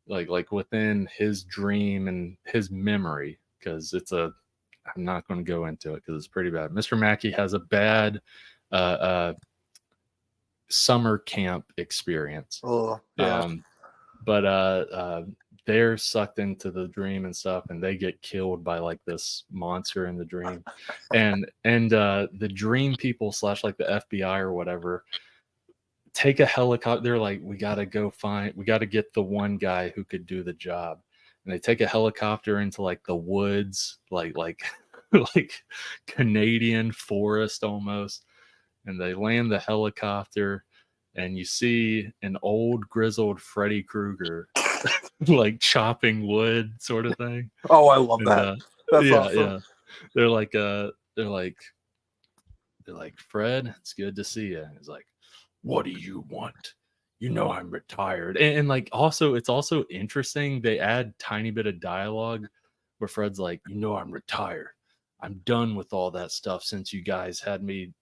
like within his dream and his memory, because I'm not going to go into it because it's pretty bad. Mr. Mackey has a bad summer camp experience. But they're sucked into the dream and stuff, and they get killed by like this monster in the dream. and the dream people / like the FBI or whatever take a helicopter. They're like, we got to get the one guy who could do the job. And they take a helicopter into like the woods, like Canadian forest almost. And they land the helicopter, and you see an old grizzled Freddy Krueger like chopping wood sort of thing. Oh, I love that. That's awesome. Yeah. They're like, Fred, it's good to see you. And he's like, what do you want? You know I'm retired. And like it's also interesting. They add tiny bit of dialogue where Fred's like, you know I'm retired. I'm done with all that stuff since you guys had me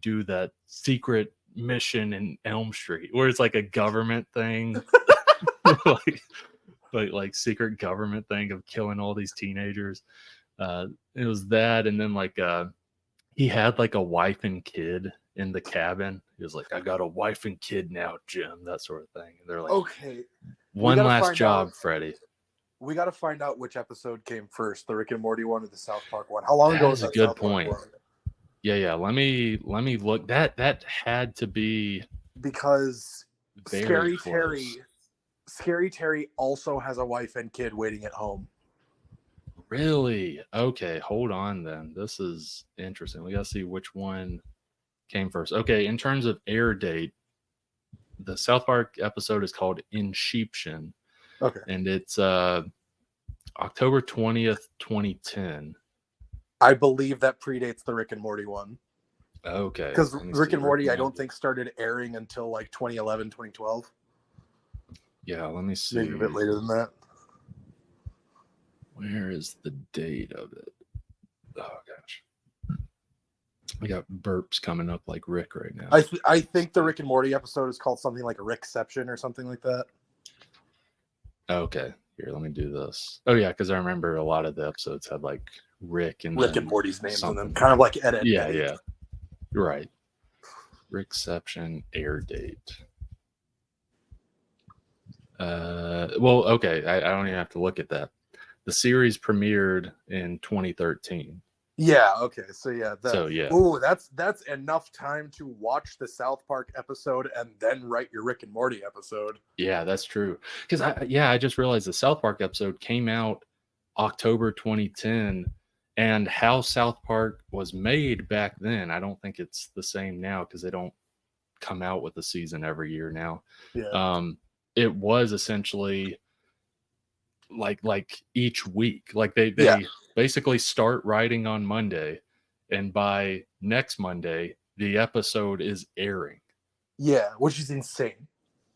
do that secret mission in Elm Street, where it's like a government thing, like secret government thing of killing all these teenagers. It was that, and then like he had like a wife and kid in the cabin. He was like, I got a wife and kid now, Jim, that sort of thing. And they're like, okay, one last job, Freddy. We got to find out which episode came first, the Rick and Morty one or the South Park one. How long That ago is was a that good South Park point. one? Yeah. Let me look. That had to be Because very close. Scary Terry also has a wife and kid waiting at home. Really? Okay, hold on then. This is interesting. We got to see which one came first. Okay, in terms of air date, the South Park episode is called Inception. Okay. And it's October 20th, 2010. I believe that predates the Rick and Morty one. Okay. Because Rick and Morty, I don't think started airing until like 2011, 2012. Yeah, let me see. Maybe a bit later than that. Where is the date of it? Oh, gosh. We got burps coming up like Rick right now. I think the Rick and Morty episode is called something like a Rickception or something like that. Okay. Here, let me do this. Oh, yeah, because I remember a lot of the episodes had like Rick and Morty's names in them. Kind of like Ed. Yeah. Right. Rickception air date. Well, okay. I don't even have to look at that. The series premiered in 2013. Yeah. Okay. So yeah. Yeah. Ooh, that's enough time to watch the South Park episode and then write your Rick and Morty episode. Yeah, that's true. Because I just realized the South Park episode came out October 2010, and how South Park was made back then, I don't think it's the same now because they don't come out with a season every year now. Yeah. It was essentially like each week, like they basically start writing on Monday, and by next Monday the episode is airing. Yeah, which is insane.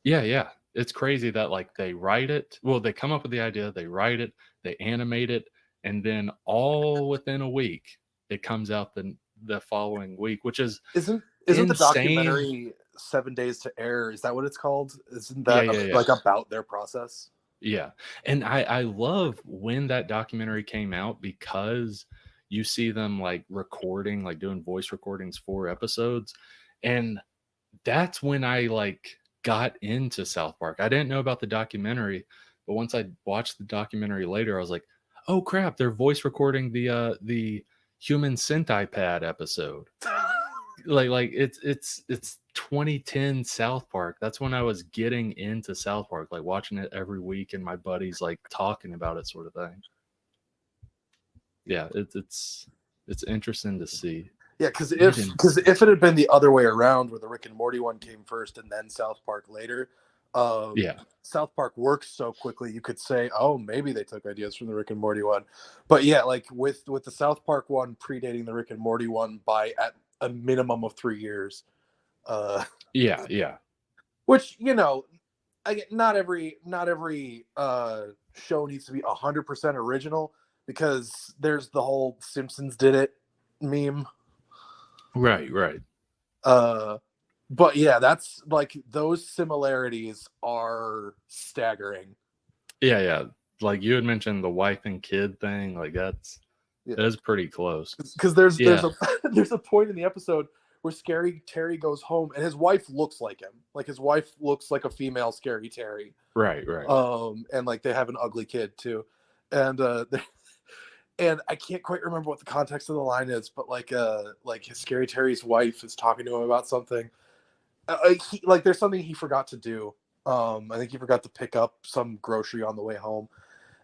Yeah, it's crazy that like they write it, well, they come up with the idea, they write it, they animate it, and then all within a week it comes out the following week, which is isn't insane. The documentary 7 Days to Air, is that what it's called? Isn't that like about their process? Yeah. And I love when that documentary came out because you see them like recording, like doing voice recordings for episodes. And that's when I like got into South Park. I didn't know about the documentary, but once I watched the documentary later, I was like, oh crap, they're voice recording the Human Centipede episode. like it's 2010 South Park. That's when I was getting into South Park, like watching it every week, and my buddies like talking about it, sort of thing. Yeah, it's interesting to see. Yeah, because if it had been the other way around, where the Rick and Morty one came first and then South Park later, South Park works so quickly, you could say, oh, maybe they took ideas from the Rick and Morty one. But yeah, like with the South Park one predating the Rick and Morty one by at a minimum of 3 years. Yeah. Which, you know, not every show needs to be 100% original, because there's the whole Simpsons did it meme. Right. But yeah, that's like, those similarities are staggering. Yeah. Like you had mentioned the wife and kid thing, like that is pretty close. Because there's a point in the episode where Scary Terry goes home and his wife looks like him. Like his wife looks like a female Scary Terry. Right. And like they have an ugly kid too. And and I can't quite remember what the context of the line is, but like his Scary Terry's wife is talking to him about something. There's something he forgot to do. I think he forgot to pick up some grocery on the way home,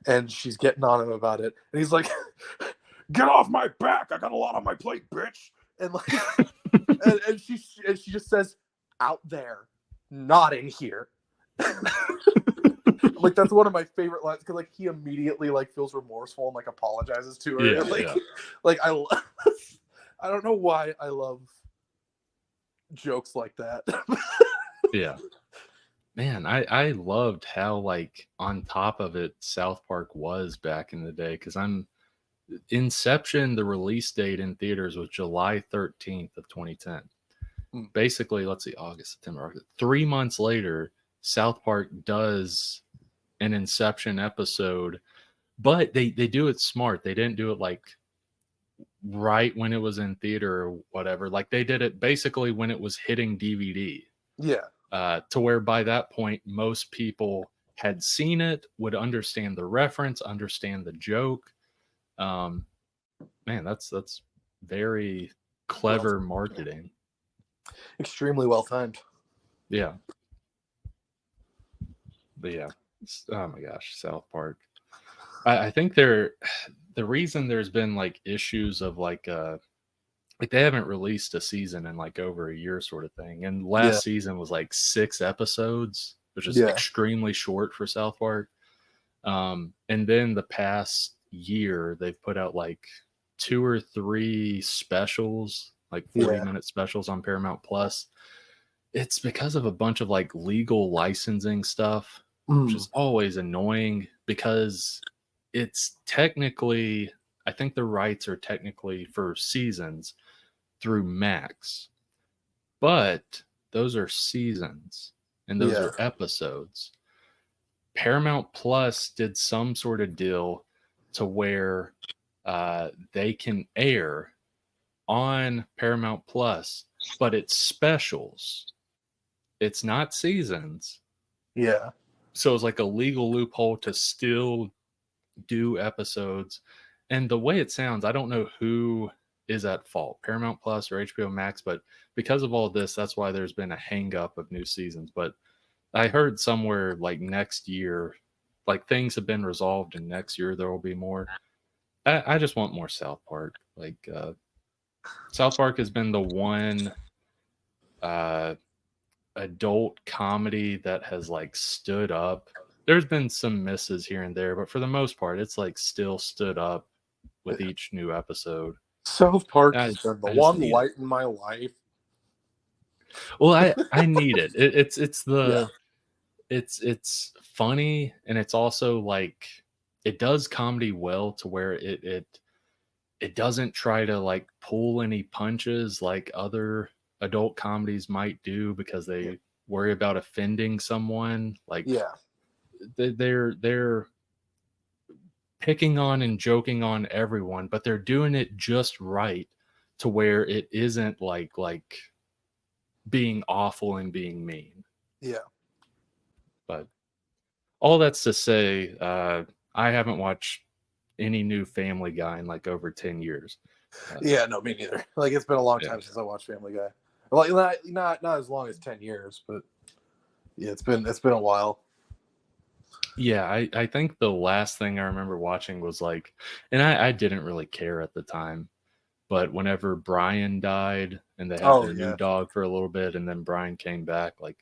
and she's getting on him about it. And he's like, "Get off my back! I got a lot on my plate, bitch!" And like, and she just says, "Out there, not in here." Like that's one of my favorite lines, because like he immediately like feels remorseful and like apologizes to her. Yeah, and, like I don't know why I love jokes like that. Yeah. Man, I loved how like on top of it South Park was back in the day, because I'm Inception, the release date in theaters was July 13th of 2010. Basically, let's see, August, September, 3 months later, South Park does an Inception episode, but they do it smart. They didn't do it like right when it was in theater or whatever. Like they did it basically when it was hitting DVD. Yeah. To where by that point, most people had seen it, would understand the reference, understand the joke. Man, that's very clever marketing. Extremely well timed. Yeah. But yeah. Oh my gosh, South Park. I think the reason there's been like issues of like they haven't released a season in like over a year sort of thing. And last season was like 6 episodes, which is extremely short for South Park. And then the past year they've put out like 2 or 3 specials, like 40-minute specials on Paramount Plus. It's because of a bunch of like legal licensing stuff, which is always annoying because it's technically, I think the rights are technically for seasons through Max, but those are seasons and those are episodes. Paramount Plus did some sort of deal to where they can air on Paramount Plus, but it's specials. It's not seasons. Yeah. So it's like a legal loophole to still do episodes. And the way it sounds, I don't know who is at fault, Paramount Plus or HBO Max, but because of all this, that's why there's been a hang up of new seasons. But I heard somewhere like next year, like things have been resolved and next year there will be more. I just want more South Park. Like South Park has been the one adult comedy that has like stood up. There's been some misses here and there, but for the most part, it's like still stood up with each new episode. South Park has been the one light in my life. Well, I need it. It's funny, and it's also like it does comedy well to where it doesn't try to like pull any punches like other adult comedies might do because they worry about offending someone. Like they're picking on and joking on everyone, but they're doing it just right to where it isn't like being awful and being mean. Yeah. But all that's to say, I haven't watched any new Family Guy in like over 10 years. No, me neither. Like it's been a long time since I watched Family Guy. Like not as long as 10 years, but yeah, it's been a while. Yeah, I think the last thing I remember watching was like, and I didn't really care at the time, but whenever Brian died and they had their new dog for a little bit, and then Brian came back, like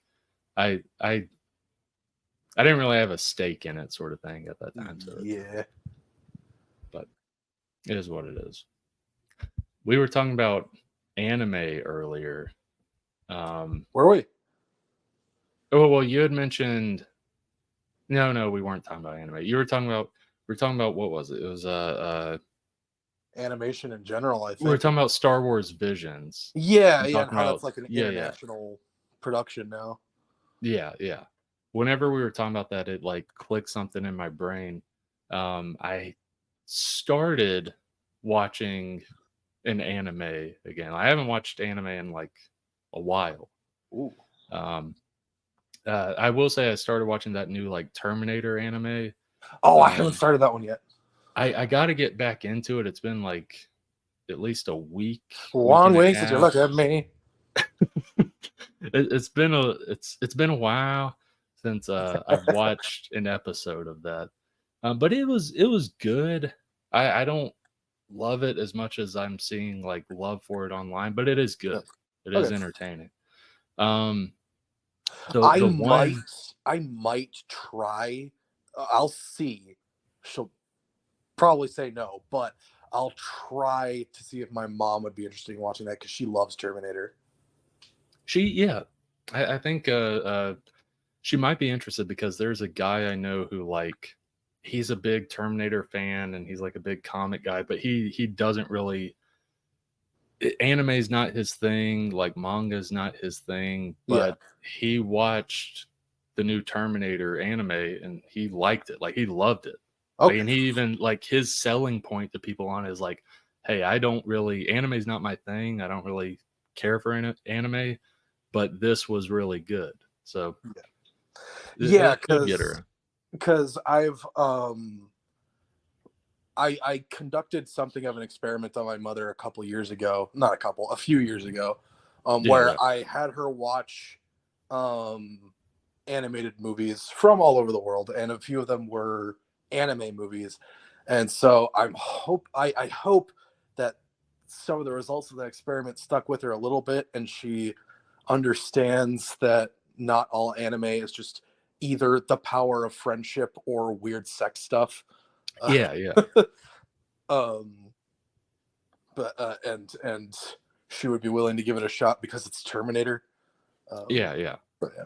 I didn't really have a stake in it, sort of thing at that time. So but it is what it is. We were talking about anime earlier. Were we? Oh well, you had mentioned. No, we weren't talking about anime. We were talking about what was it? It was animation in general, I think. We were talking about Star Wars Visions. And how that's like an international production now. Yeah. Whenever we were talking about that, it like clicked something in my brain. I started watching an anime again. I haven't watched anime in like a while. Ooh. I will say I started watching that new like Terminator anime. Oh, I haven't started that one yet. I got to get back into it. It's been like at least a week. 1 week since you look at me. It's been a while since I've watched an episode of that. But it was good. I don't love it as much as I'm seeing like love for it online, but it is good. It is entertaining. I might try. I'll see. She'll probably say no, but I'll try to see if my mom would be interested in watching that because she loves Terminator. I think she might be interested because there's a guy I know who like he's a big Terminator fan and he's like a big comic guy, but he doesn't really, anime is not his thing, like manga is not his thing, but he watched the new Terminator anime and he liked it, like he loved it. Like, and he even, like, his selling point to people on it is like, hey, I don't really, anime is not my thing, I don't really care for anime, but this was really good. So because I've I conducted something of an experiment on my mother a few years ago, where I had her watch animated movies from all over the world, and a few of them were anime movies. And so I hope that some of the results of that experiment stuck with her a little bit, and she understands that not all anime is just either the power of friendship or weird sex stuff. But and she would be willing to give it a shot because it's Terminator.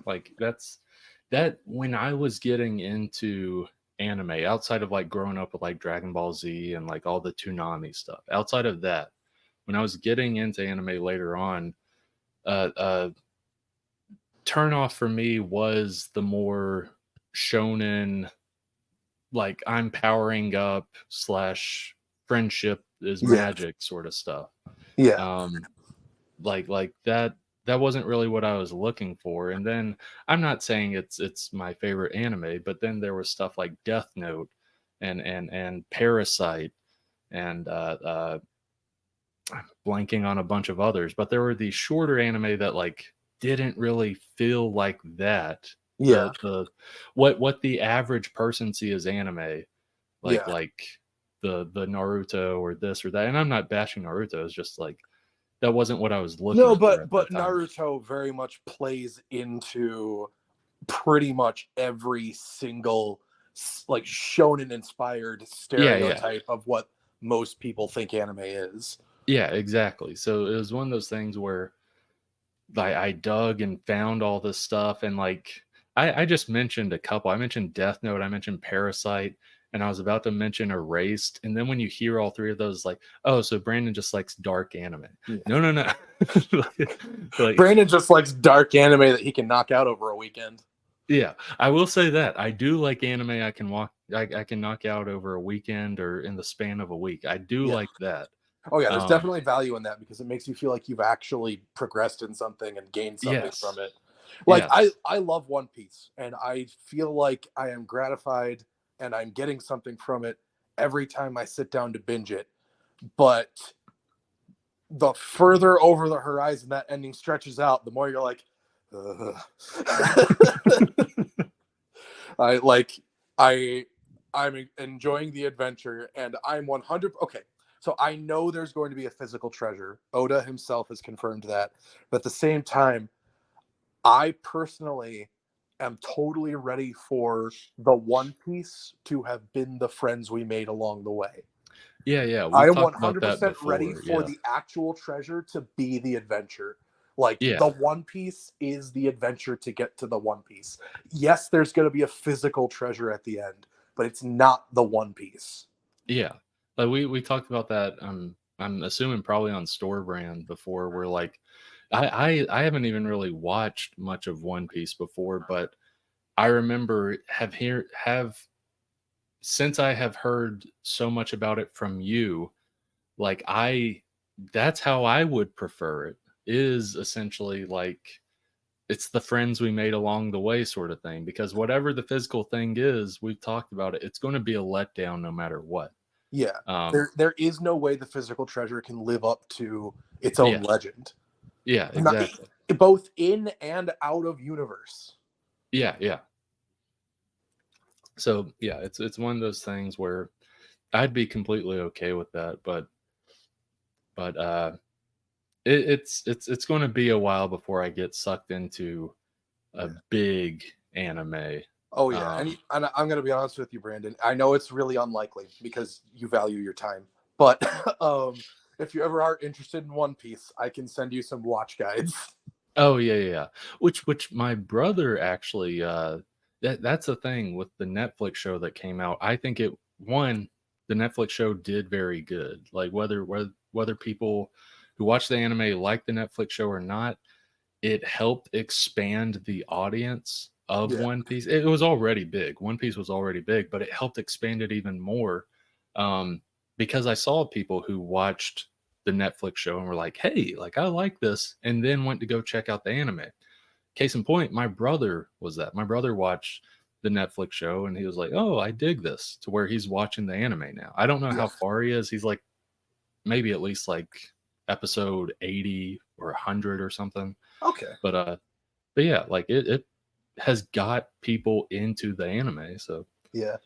Like that when I was getting into anime, outside of like growing up with like Dragon Ball Z and like all the Toonami stuff, outside of that, when I was getting into anime later on, turn off for me was the more shonen, like I'm powering up / friendship is magic sort of stuff. Like that wasn't really what I was looking for. And then I'm not saying it's my favorite anime, but then there was stuff like Death Note and Parasite and I'm blanking on a bunch of others, but there were these shorter anime that like didn't really feel like that. The what the average person see as anime, like the Naruto or this or that. And I'm not bashing Naruto, it's just like that wasn't what I was looking for. But Naruto very much plays into pretty much every single like shonen inspired stereotype of what most people think anime is. Yeah, exactly. So it was one of those things where I dug and found all this stuff, and like I just mentioned a couple. I mentioned Death Note, I mentioned Parasite, and I was about to mention Erased. And then when you hear all three of those, like, oh, so Brandon just likes dark anime. No. Like, Brandon just likes dark anime that he can knock out over a weekend. Yeah, I will say that I do like anime I can knock out over a weekend or in the span of a week. I do like that. Oh yeah, there's definitely value in that because it makes you feel like you've actually progressed in something and gained something from it. Like I love One Piece, and I feel like I am gratified and I'm getting something from it every time I sit down to binge it. But the further over the horizon that ending stretches out, the more you're like, I'm enjoying the adventure, and I'm 100. Okay, so I know there's going to be a physical treasure. Oda himself has confirmed that. But at the same time, I personally am totally ready for the One Piece to have been the friends we made along the way. Yeah. I am 100% ready for the actual treasure to be the adventure. Like, the One Piece is the adventure to get to the One Piece. Yes, there's going to be a physical treasure at the end, but it's not the One Piece. Yeah. Like, we talked about that, I'm assuming probably on Store Brand before, where, like, I haven't even really watched much of One Piece before, but I remember since I have heard so much about it from you, like, that's how I would prefer it. Is essentially like it's the friends we made along the way sort of thing, because whatever the physical thing is, we've talked about it, it's going to be a letdown no matter what. There is no way the physical treasure can live up to its own legend. Exactly. Both in and out of universe. So it's one of those things where I'd be completely okay with that, but it's going to be a while before I get sucked into a big anime. Oh yeah, and I'm going to be honest with you, Brandon. I know it's really unlikely because you value your time, but if you ever are interested in One Piece, I can send you some watch guides. Oh yeah. Which my brother actually that's the thing with the Netflix show that came out. I think the Netflix show did very good. Like whether people who watch the anime like the Netflix show or not, it helped expand the audience of Yeah. One Piece. It was already big. One Piece was already big, but it helped expand it even more. Um, because I saw people who watched the Netflix show and were like, "Hey, like I like this," and then went to go check out the anime. Case in point, my brother was that. My brother watched the Netflix show and he was like, "Oh, I dig this," to where he's watching the anime now. I don't know Yeah. how far he is. He's like maybe at least like episode 80 or 100 or something. Okay. But yeah, like it has got people into the anime. So Yeah.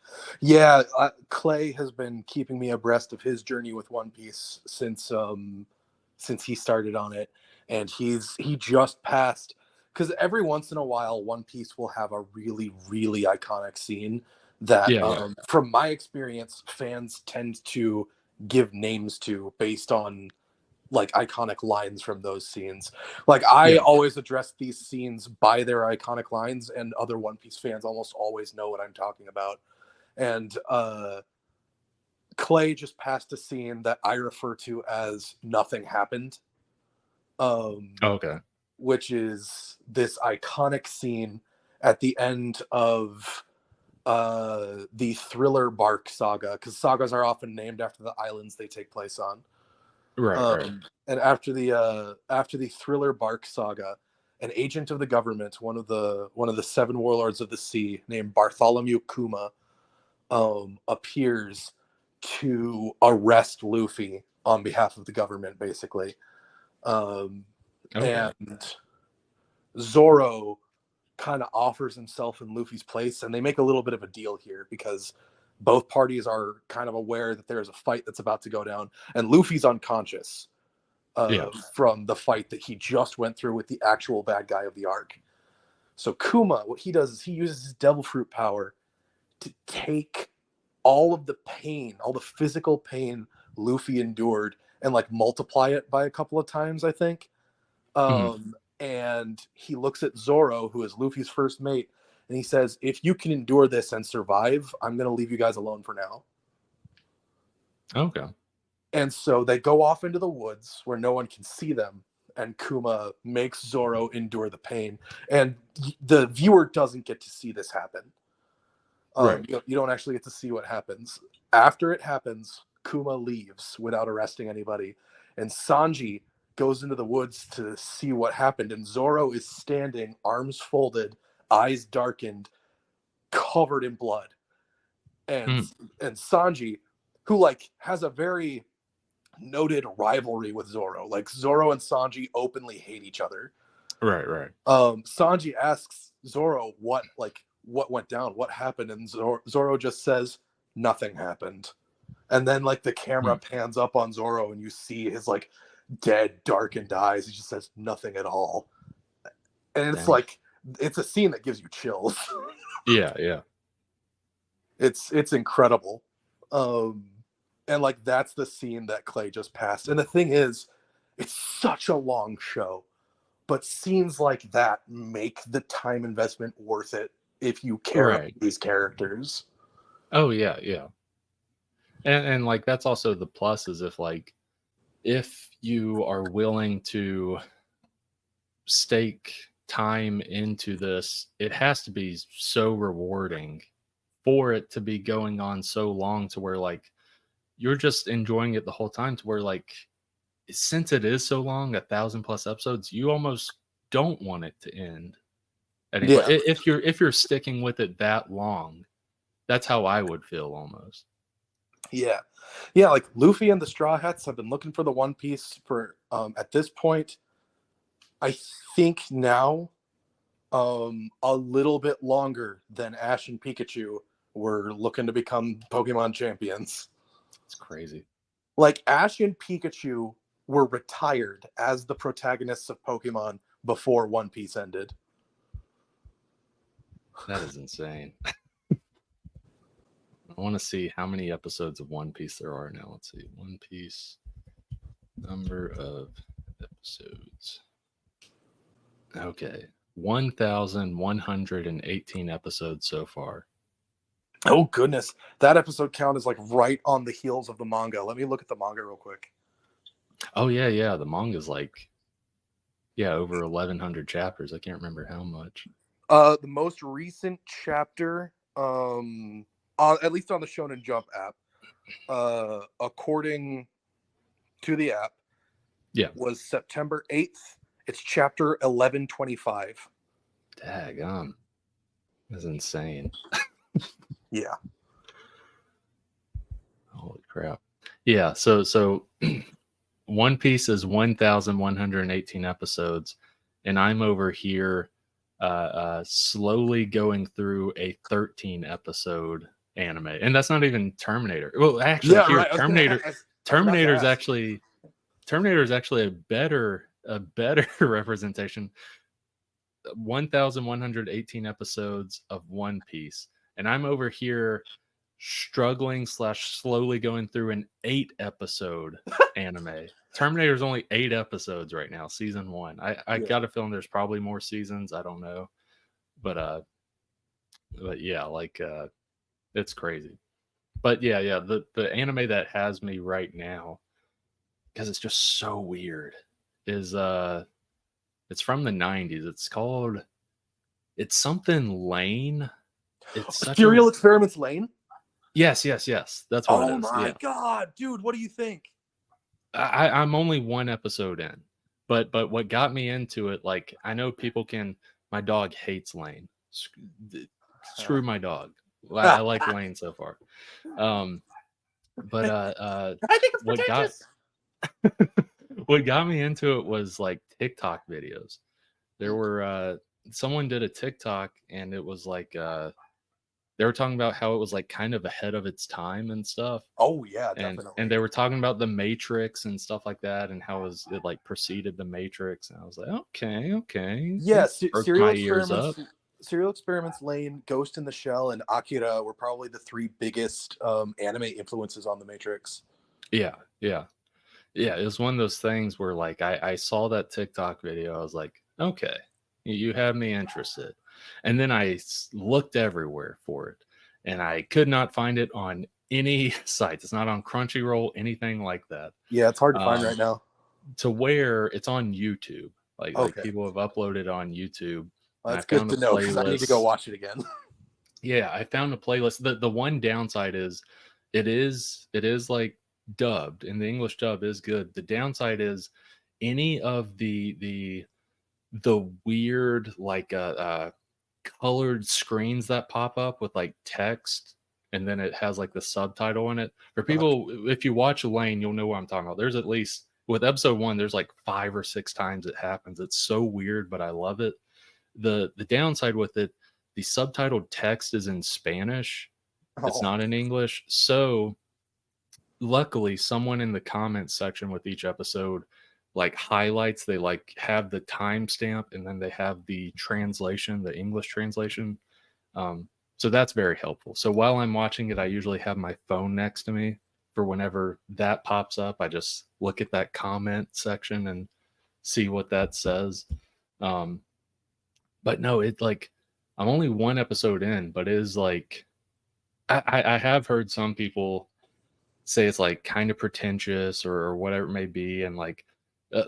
Yeah. Clay has been keeping me abreast of his journey with One Piece since he started on it. And he just passed, because every once in a while, One Piece will have a really, really iconic scene that, yeah. from my experience, fans tend to give names to based on like iconic lines from those scenes. Like I Yeah. always address these scenes by their iconic lines, and other One Piece fans almost always know what I'm talking about. And Clay just passed a scene that I refer to as "Nothing Happened," Okay. which is this iconic scene at the end of the Thriller Bark saga, because sagas are often named after the islands they take place on. Right. And after the Thriller Bark saga, an agent of the government, one of the seven warlords of the sea, named Bartholomew Kuma, appears to arrest Luffy on behalf of the government, basically. Okay. And Zoro kind of offers himself in Luffy's place, and they make a little bit of a deal here because both parties are kind of aware that there's a fight that's about to go down, and Luffy's unconscious Yeah. from the fight that he just went through with the actual bad guy of the arc. So Kuma, what he does is he uses his devil fruit power to take all of the pain, all the physical pain Luffy endured, and like multiply it by a couple of times, I think. And he looks at Zoro, who is Luffy's first mate, and he says, "If you can endure this and survive, I'm going to leave you guys alone for now." Okay. And so they go off into the woods where no one can see them, and Kuma makes Zoro endure the pain. And the viewer doesn't get to see this happen. Right. You don't actually get to see what happens. After it happens, Kuma leaves without arresting anybody, and Sanji goes into the woods to see what happened, and Zoro is standing, arms folded, eyes darkened, covered in blood. And Sanji, who like has a very noted rivalry with Zoro, like Zoro and Sanji openly hate each other. Right. Sanji asks Zoro what went down, what happened, and Zoro just says nothing happened. And then like the camera pans up on Zoro, and you see his like dead, darkened eyes. He just says nothing at all, and it's like it's a scene that gives you chills. Yeah. It's incredible. And like that's the scene that Clay just passed. And the thing is, it's such a long show, but scenes like that make the time investment worth it if you care about these characters. Oh yeah. And like that's also the plus, is if you are willing to stake time into this, it has to be so rewarding for it to be going on so long, to where like you're just enjoying it the whole time, to where like since it is so long, 1,000+ episodes, you almost don't want it to end at any point. If you're sticking with it that long, that's how I would feel almost. Yeah, like Luffy and the Straw Hats have been looking for the One Piece for at this point, I think now, a little bit longer than Ash and Pikachu were looking to become Pokemon champions. It's crazy. Like Ash and Pikachu were retired as the protagonists of Pokemon before One Piece ended. That is insane. I want to see how many episodes of One Piece there are now. Let's see. One Piece, number of episodes. Okay. 1,118 episodes so far. Oh goodness, that episode count is like right on the heels of the manga. Let me look at the manga real quick. Oh yeah, the manga's like over 1,100 chapters. I can't remember how much. The most recent chapter, at least on the Shonen Jump app, according to the app, was September 8th. It's chapter 1125. Daggum. That's insane. Yeah. Holy crap. Yeah, so One Piece is 1,118 episodes, and I'm over here slowly going through a 13 episode anime. And that's not even Terminator. Well, actually, right. Terminator is actually a better representation. 1,118 episodes of One Piece, and I'm over here struggling / slowly going through an 8-episode anime. Terminator's only 8 episodes right now, season 1. I got a feeling there's probably more seasons. I don't know, but yeah, like it's crazy. But yeah, the anime that has me right now, because it's just so weird, is it's from the 90s. It's something Lane. It's Serial Experiments Lain. Yes. That's what it is. Oh my god, dude, what do you think? I'm only 1 episode in, but what got me into it, like, I know my dog hates Lane. Screw my dog. I like Lane so far. But I think it's pretentious. What got me into it was like TikTok videos. There were someone did a TikTok, and it was like they were talking about how it was like kind of ahead of its time and stuff. Oh yeah, definitely. And they were talking about the Matrix and stuff like that, and how it like preceded the Matrix. And I was like, okay. Yeah, Serial Experiments Lain, Ghost in the Shell, and Akira were probably the 3 biggest anime influences on the Matrix. Yeah. It was one of those things where, like, I saw that TikTok video. I was like, okay, you have me interested. And then I looked everywhere for it, and I could not find it on any site. It's not on Crunchyroll, anything like that. Yeah, it's hard to find right now. To where it's on YouTube. Like people have uploaded on YouTube. Well, that's good to know, because I need to go watch it again. Yeah, I found a playlist. The one downside is it is like dubbed, and the English dub is good. The downside is any of the weird, like colored screens that pop up with like text, and then it has like the subtitle in it. For people, if you watch Lane, you'll know what I'm talking about. There's at least, with episode 1, there's like 5 or 6 times it happens. It's so weird, but I love it. The downside with it, the subtitled text is in Spanish. It's not in English. So luckily, someone in the comments section with each episode like highlights, they like have the timestamp, and then they have the translation, the English translation. So that's very helpful. So while I'm watching it, I usually have my phone next to me for whenever that pops up. I just look at that comment section and see what that says. But no, it like, I'm only 1 episode in, but it is like, I have heard some people say it's like kind of pretentious or whatever it may be. And like,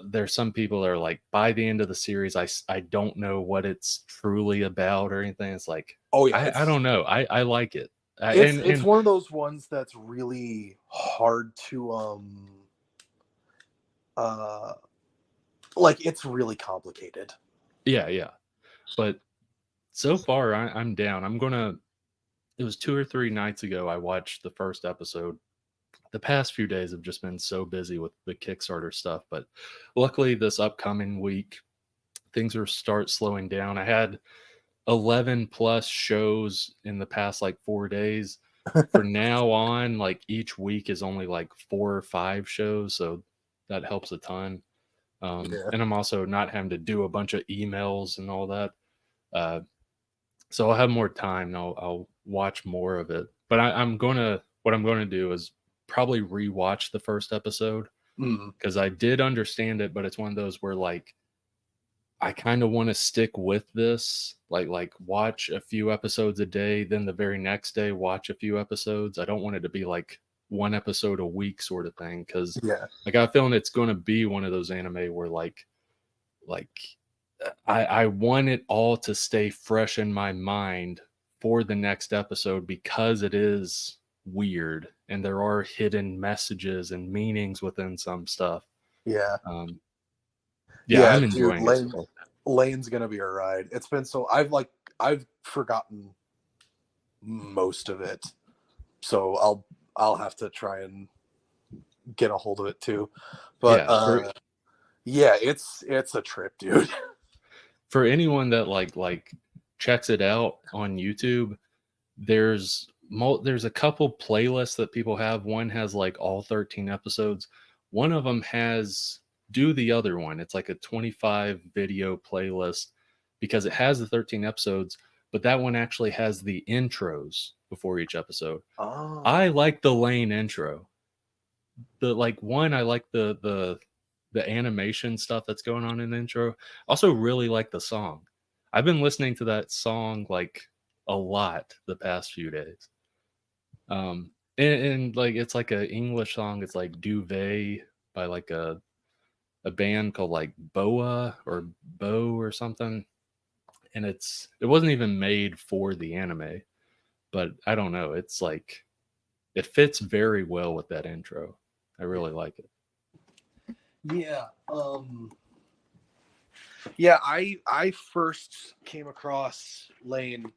there's some people that are like, by the end of the series, I don't know what it's truly about or anything. It's like, oh yeah, I don't know. I like it. It's one of those ones that's really hard to like, it's really complicated. Yeah. But so far I'm down. It was 2 or 3 nights ago I watched the first episode. The past few days have just been so busy with the Kickstarter stuff, but luckily this upcoming week things will start slowing down. I had 11 plus shows in the past like 4 days. For now on, like each week is only like 4 or 5 shows, so that helps a ton. And I'm also not having to do a bunch of emails and all that. So I'll have more time and I'll watch more of it. But what I'm going to do is probably rewatch the first episode, because I did understand it, but it's one of those where like I kind of want to stick with this, like watch a few episodes a day, then the very next day watch a few episodes. I don't want it to be like one episode a week sort of thing, because Yeah. I got a feeling it's going to be one of those anime where like I want it all to stay fresh in my mind for the next episode, because it is weird and there are hidden messages and meanings within some stuff. Yeah. Um, Yeah, I'm dude, enjoying it. Lane's gonna be a ride. It's been so I've forgotten most of it, so I'll have to try and get a hold of it too. But yeah, it's a trip, dude. For anyone that like checks it out on YouTube, there's a couple playlists that people have. One has like all 13 episodes. One of them has Do the Other One. It's like a 25 video playlist because it has the 13 episodes, but that one actually has the intros before each episode. Oh. I like the Lain intro. I like the animation stuff that's going on in the intro. Also really like the song. I've been listening to that song like a lot the past few days. And like it's like an English song. It's like Duvet by like a band called like Boa or Bo or something. And it wasn't even made for the anime, but I don't know. It's like it fits very well with that intro. I really like it. Yeah. Yeah, I first came across Lain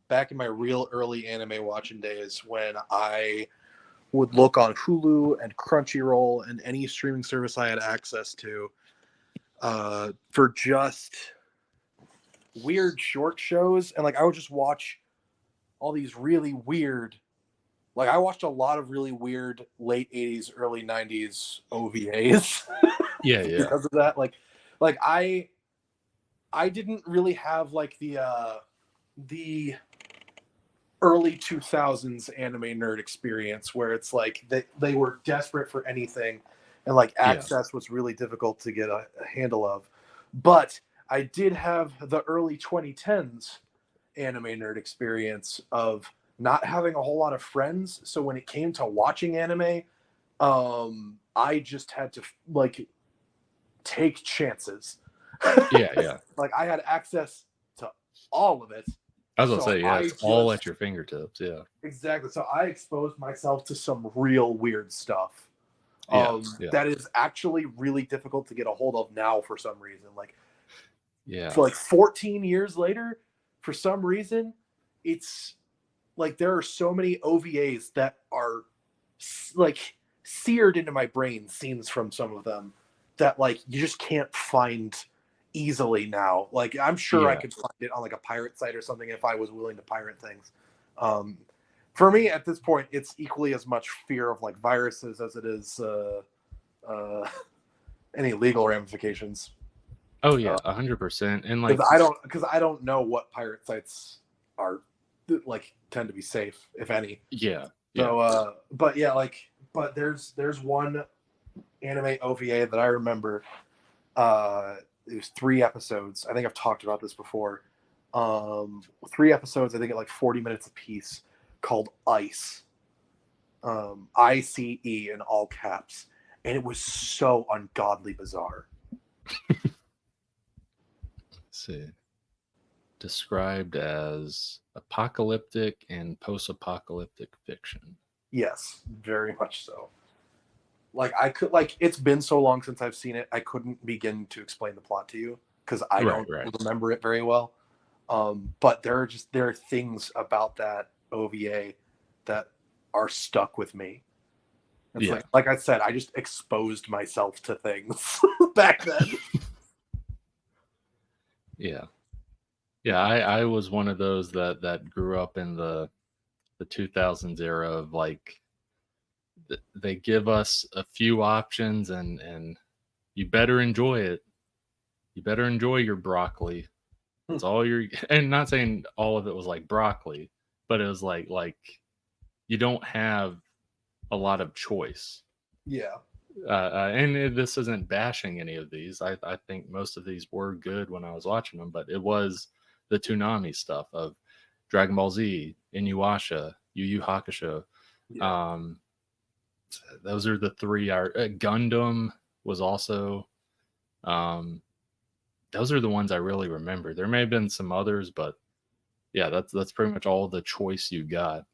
back in my real early anime watching days, when I would look on Hulu and Crunchyroll and any streaming service I had access to for just weird short shows. And like I would just watch all these really weird, like I watched a lot of really weird late 80s, early 90s OVAs. Yeah. Because of that. Like I didn't really have like the early 2000s anime nerd experience where it's like they were desperate for anything, and like access was really difficult to get a handle of. But I did have the early 2010s anime nerd experience of not having a whole lot of friends. So when it came to watching anime, I just had to like take chances. Yeah. Like I had access to all of it. I was gonna say, it's all at your fingertips. Yeah, exactly. So I exposed myself to some real weird stuff. That is actually really difficult to get a hold of now for some reason. Like, for like 14 years later, for some reason, it's like there are so many OVAs that are like seared into my brain, scenes from some of them that like you just can't find easily now. Like I'm sure I could find it on like a pirate site or something if I was willing to pirate things. For me at this point, it's equally as much fear of like viruses as it is any legal ramifications. Oh yeah, 100%. And like because I don't know what pirate sites are like tend to be safe, if any. Yeah. So but there's one anime OVA that I remember. It was 3 episodes. I think I've talked about this before. 3 episodes, I think at like 40 minutes a piece, called Ice. ICE in all caps. And it was so ungodly bizarre. Let's see. Described as apocalyptic and post-apocalyptic fiction. Yes, very much so. Like it's been so long since I've seen it, I couldn't begin to explain the plot to you because I don't remember it very well. But there are things about that OVA that are stuck with me. It's like I said, I just exposed myself to things back then. Yeah, I was one of those that grew up in the 2000s era of like, they give us a few options and you better enjoy it. You better enjoy your broccoli. It's all and not saying all of it was like broccoli, but it was like you don't have a lot of choice. Yeah. This isn't bashing any of these. I think most of these were good when I was watching them, but it was the Toonami stuff of Dragon Ball Z, Inuyasha, Yu Yu Hakusho. Yeah. Those are the three. Gundam was also. Those are the ones I really remember. There may have been some others, but yeah, that's pretty much all the choice you got.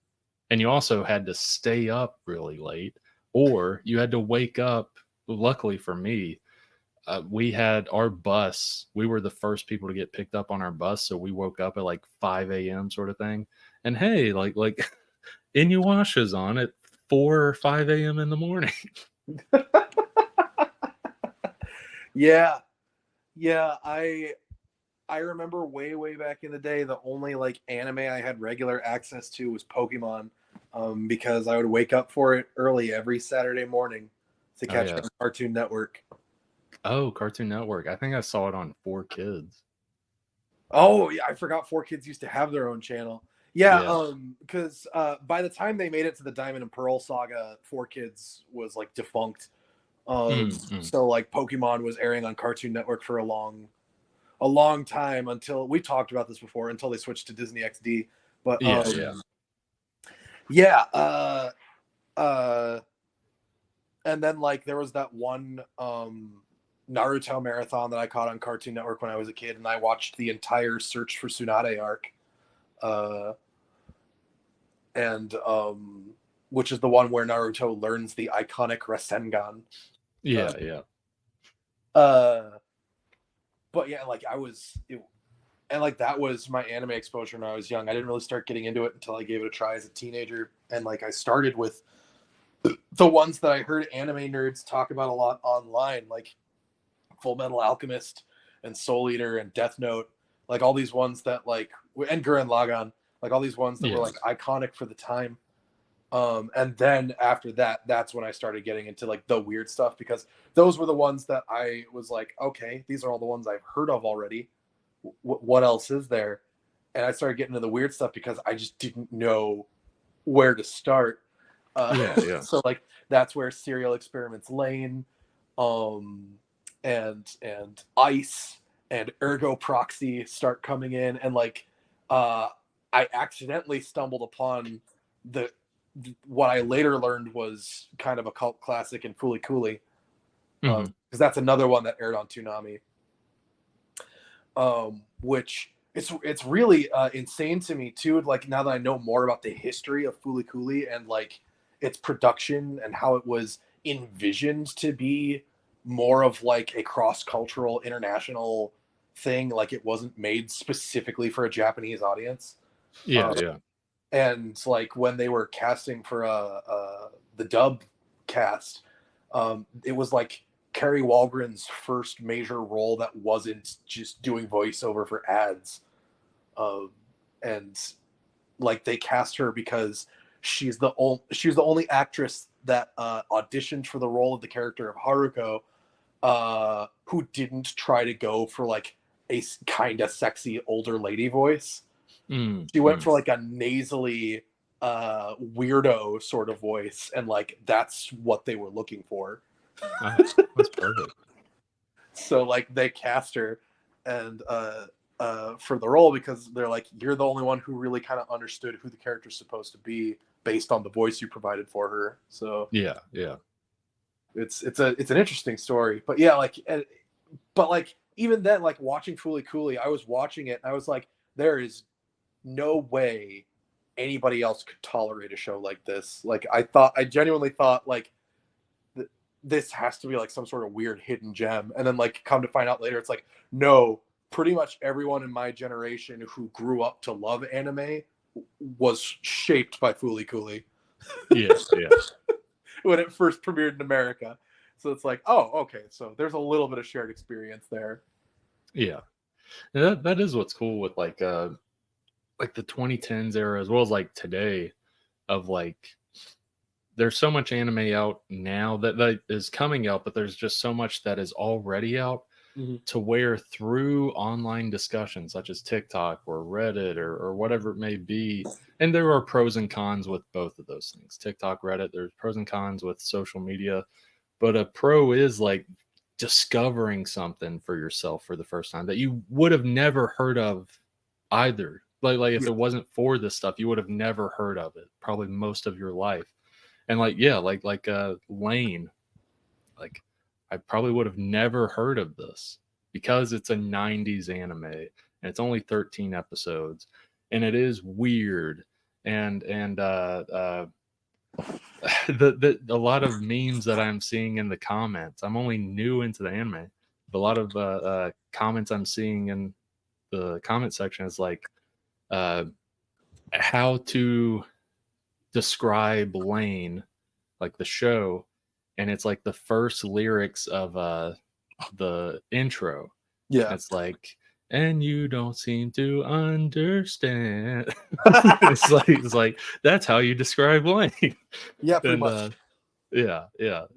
And you also had to stay up really late, or you had to wake up. Luckily for me, we had our bus. We were the first people to get picked up on our bus, so we woke up at like 5 a.m. sort of thing. And hey, like Inuyasha's on at 4 or 5 a.m. in the morning. Yeah. I remember way back in the day, the only like anime I had regular access to was Pokemon, because I would wake up for it early every Saturday morning to catch it on Cartoon Network. Oh, Cartoon Network. I think I saw it on 4Kids. Oh yeah, I forgot 4Kids used to have their own channel. Yeah. Because by the time they made it to the Diamond and Pearl saga, 4Kids was like defunct. So like Pokemon was airing on Cartoon Network for a long time, until we talked about this before, until they switched to Disney XD. But and then like there was that one Naruto marathon that I caught on Cartoon Network when I was a kid, and I watched the entire Search for Tsunade arc, and which is the one where Naruto learns the iconic Rasengan. But yeah, like and like that was my anime exposure when I was young. I didn't really start getting into it until I gave it a try as a teenager, and like I started with the ones that I heard anime nerds talk about a lot online, like Full Metal Alchemist and Soul Eater and Death Note, like all these ones that like, and Gurren Lagann, like all these ones that were like iconic for the time. And then after that, that's when I started getting into like the weird stuff, because those were the ones that I was like, okay, these are all the ones I've heard of already. What else is there? And I started getting into the weird stuff because I just didn't know where to start. So like that's where Serial Experiments Lain, and Ice and Ergo Proxy start coming in, and like I accidentally stumbled upon what I later learned was kind of a cult classic in Fooly Cooly, because that's another one that aired on Toonami, which it's really insane to me too. Like now that I know more about the history of Fooly Cooly and like its production and how it was envisioned to be more of like a cross-cultural international thing, like it wasn't made specifically for a Japanese audience. And like when they were casting for the dub cast, it was like Carrie Walgren's first major role that wasn't just doing voiceover for ads, and like they cast her because she was the only actress that auditioned for the role of the character of Haruko, who didn't try to go for like a kind of sexy older lady voice. She went for like a nasally weirdo sort of voice, and like that's what they were looking for. That's perfect. So like they cast her and for the role because they're like, you're the only one who really kind of understood who the character's supposed to be based on the voice you provided for her. So it's an interesting story. But yeah, like but like even then, like watching Fooly Cooly, I was watching it and I was like, there is no way anybody else could tolerate a show like this. Like I genuinely thought like this has to be like some sort of weird hidden gem, and then like come to find out later it's like, no, pretty much everyone in my generation who grew up to love anime was shaped by Fooly Cooly. When it first premiered in America. So it's like, oh, okay, so there's a little bit of shared experience there. And that is what's cool with like the 2010s era as well as like today, of like there's so much anime out now that is coming out, but there's just so much that is already out, to where through online discussions such as TikTok or Reddit or whatever it may be, and there are pros and cons with both of those things. TikTok, Reddit, there's pros and cons with social media, But a pro is like discovering something for yourself for the first time that you would have never heard of either. Like if it wasn't for this stuff, you would have never heard of it probably most of your life. And like, yeah, like Lane, like I probably would have never heard of this because it's a 90s anime and it's only 13 episodes and it is weird and a lot of memes that I'm seeing in the comments. I'm only new into the anime. But a lot of comments I'm seeing in the comment section is like how to describe Lane, like the show, and it's like the first lyrics of the intro. Yeah. It's like, and you don't seem to understand. it's like that's how you describe Lane. Yeah, pretty And much. yeah,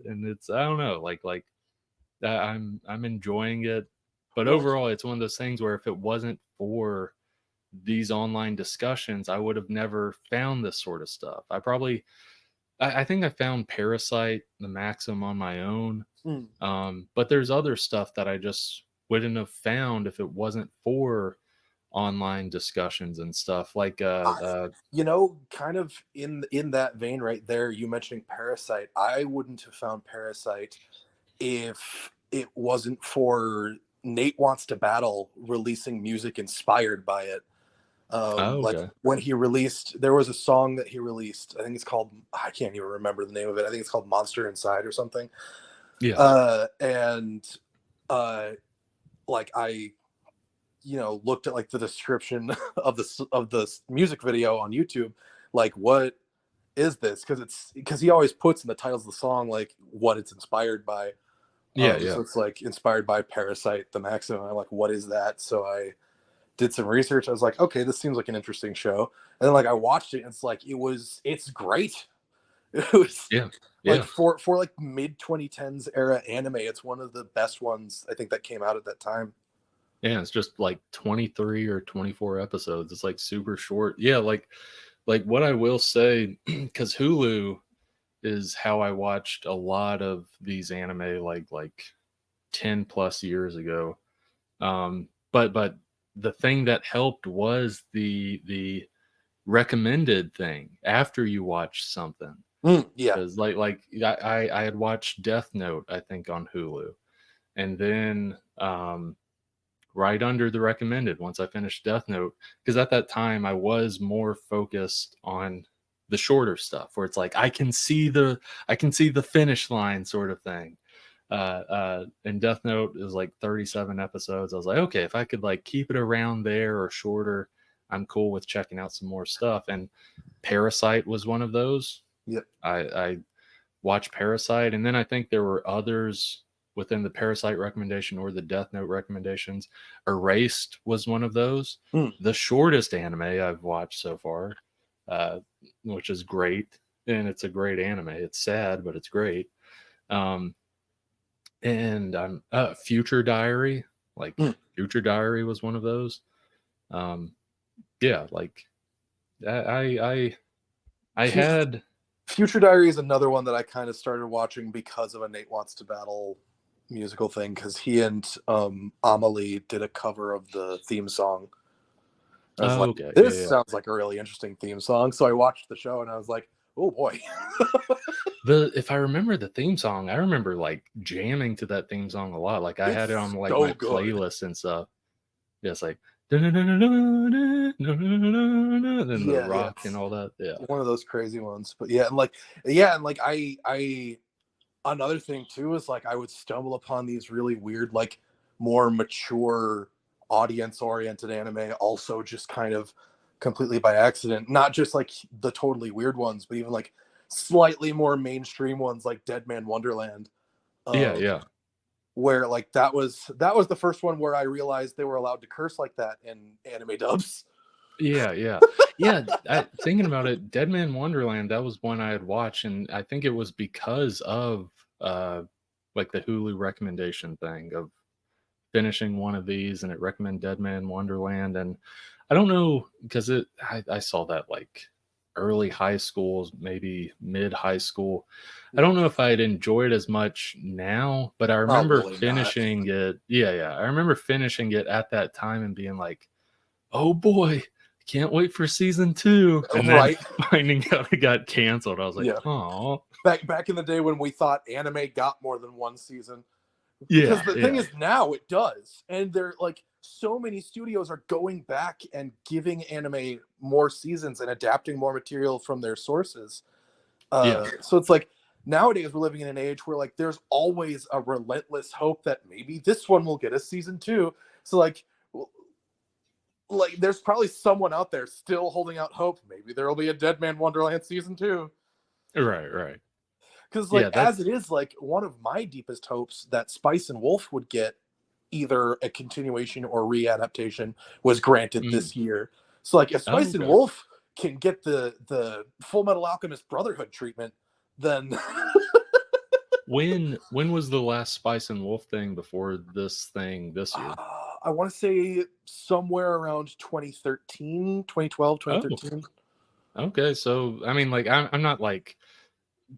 and it's I don't know, like I'm enjoying it, but Well, overall, it's one of those things where if it wasn't for these online discussions, I would have never found this sort of stuff. I think I found Parasite, the Maxim on my own. But there's other stuff that I just wouldn't have found if it wasn't for online discussions and stuff like you know, kind of in that vein right there, you mentioning Parasite, I wouldn't have found Parasite if it wasn't for Nate Wants to Battle releasing music inspired by it. Like okay. when he released, there was a song that he released, I think it's called, I can't even remember the name of it, I think it's called Monster Inside or something. And like I, you know, looked at like the description of the music video on YouTube, like what is this, because he always puts in the titles of the song like what it's inspired by. So it's like inspired by Parasite, the Maxim. I'm like, what is that? So I did some research. I was like, okay, this seems like an interesting show. And then like I watched it and it's like it's great. It was like for like mid 2010s era anime, it's one of the best ones I think that came out at that time. Yeah, it's just like 23 or 24 episodes. It's like super short. Yeah, like what I will say, because Hulu is how I watched a lot of these anime like 10 plus years ago. But the thing that helped was the recommended thing after you watch something. Because like I had watched Death Note, I think, on Hulu, and then right under the recommended once I finished Death Note, because at that time I was more focused on the shorter stuff where it's like I can see the finish line sort of thing. And Death Note is like 37 episodes. I was like, okay, if I could like keep it around there or shorter, I'm cool with checking out some more stuff. And Parasite was one of those. Yep. I watched Parasite, and then I think there were others within the Parasite recommendation or the Death Note recommendations. Erased was one of those. The shortest anime I've watched so far, which is great. And it's a great anime. It's sad, but it's great. And I'm Future Diary, like Future Diary was one of those. Yeah, like I had Future Diary is another one that I kind of started watching because of a Nate Wants to Battle musical thing, because he and Amelie did a cover of the theme song. I was like, okay. this sounds like a really interesting theme song. So I watched the show and I was like, oh boy. If I remember the theme song, I remember like jamming to that theme song a lot. Like I had it on like my playlist and stuff. Yeah, it's like then the rock and all that. Yeah, one of those crazy ones. But and like I another thing too is like I would stumble upon these really weird, like more mature audience oriented anime also just kind of completely by accident, not just like the totally weird ones, but even like slightly more mainstream ones like Dead Man Wonderland. Where like that was the first one where I realized they were allowed to curse like that in anime dubs. Yeah. Thinking about it, Dead Man Wonderland, that was one I had watched, and I think it was because of like the Hulu recommendation thing of finishing one of these, and it recommended Dead Man Wonderland, and I don't know because I saw that like early high school, maybe mid high school. I don't know if I'd enjoy it as much now, but I remember Probably not. finishing it. Yeah. I remember finishing it at that time and being like, oh boy, can't wait for season 2. And then Right. finding out it got canceled. I was like, Yeah. oh. Back in the day when we thought anime got more than one season. Because the thing is, now it does. And they're like, so many studios are going back and giving anime more seasons and adapting more material from their sources. So it's like, nowadays we're living in an age where like there's always a relentless hope that maybe this one will get a season 2. So like there's probably someone out there still holding out hope. Maybe there'll be a Dead Man Wonderland season 2. Right. Because like as it is, like one of my deepest hopes that Spice and Wolf would get either a continuation or readaptation was granted this year. So like if Spice and Wolf can get the Full Metal Alchemist Brotherhood treatment, then when was the last Spice and Wolf thing before this thing this year? I want to say somewhere around 2012, 2013. Okay, so I mean, like I'm not like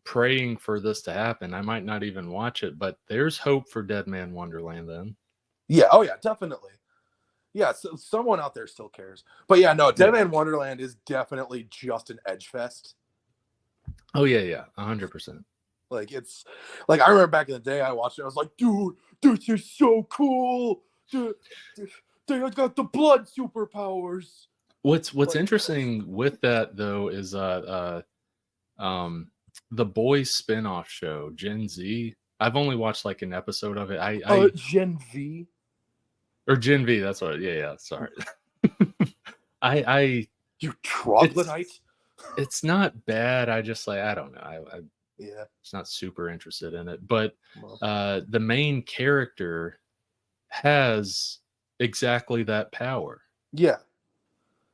praying for this to happen. I might not even watch it, but there's hope for Dead Man Wonderland then. Yeah, oh yeah, definitely. Yeah, so someone out there still cares. But yeah, no, Dead Man Wonderland is definitely just an edge fest. Oh yeah, 100%. Like it's like I remember back in the day I watched it, I was like, dude, this is so cool. Dude, they got the blood superpowers. What's interesting with that though is the Boys spin-off show, Gen Z. I've only watched like an episode of it. Gen V. Or Gen V, that's what. Yeah. Sorry. You troglodyte. It's not bad. I just like I don't know. Yeah. It's not super interested in it, but the main character has exactly that power. Yeah.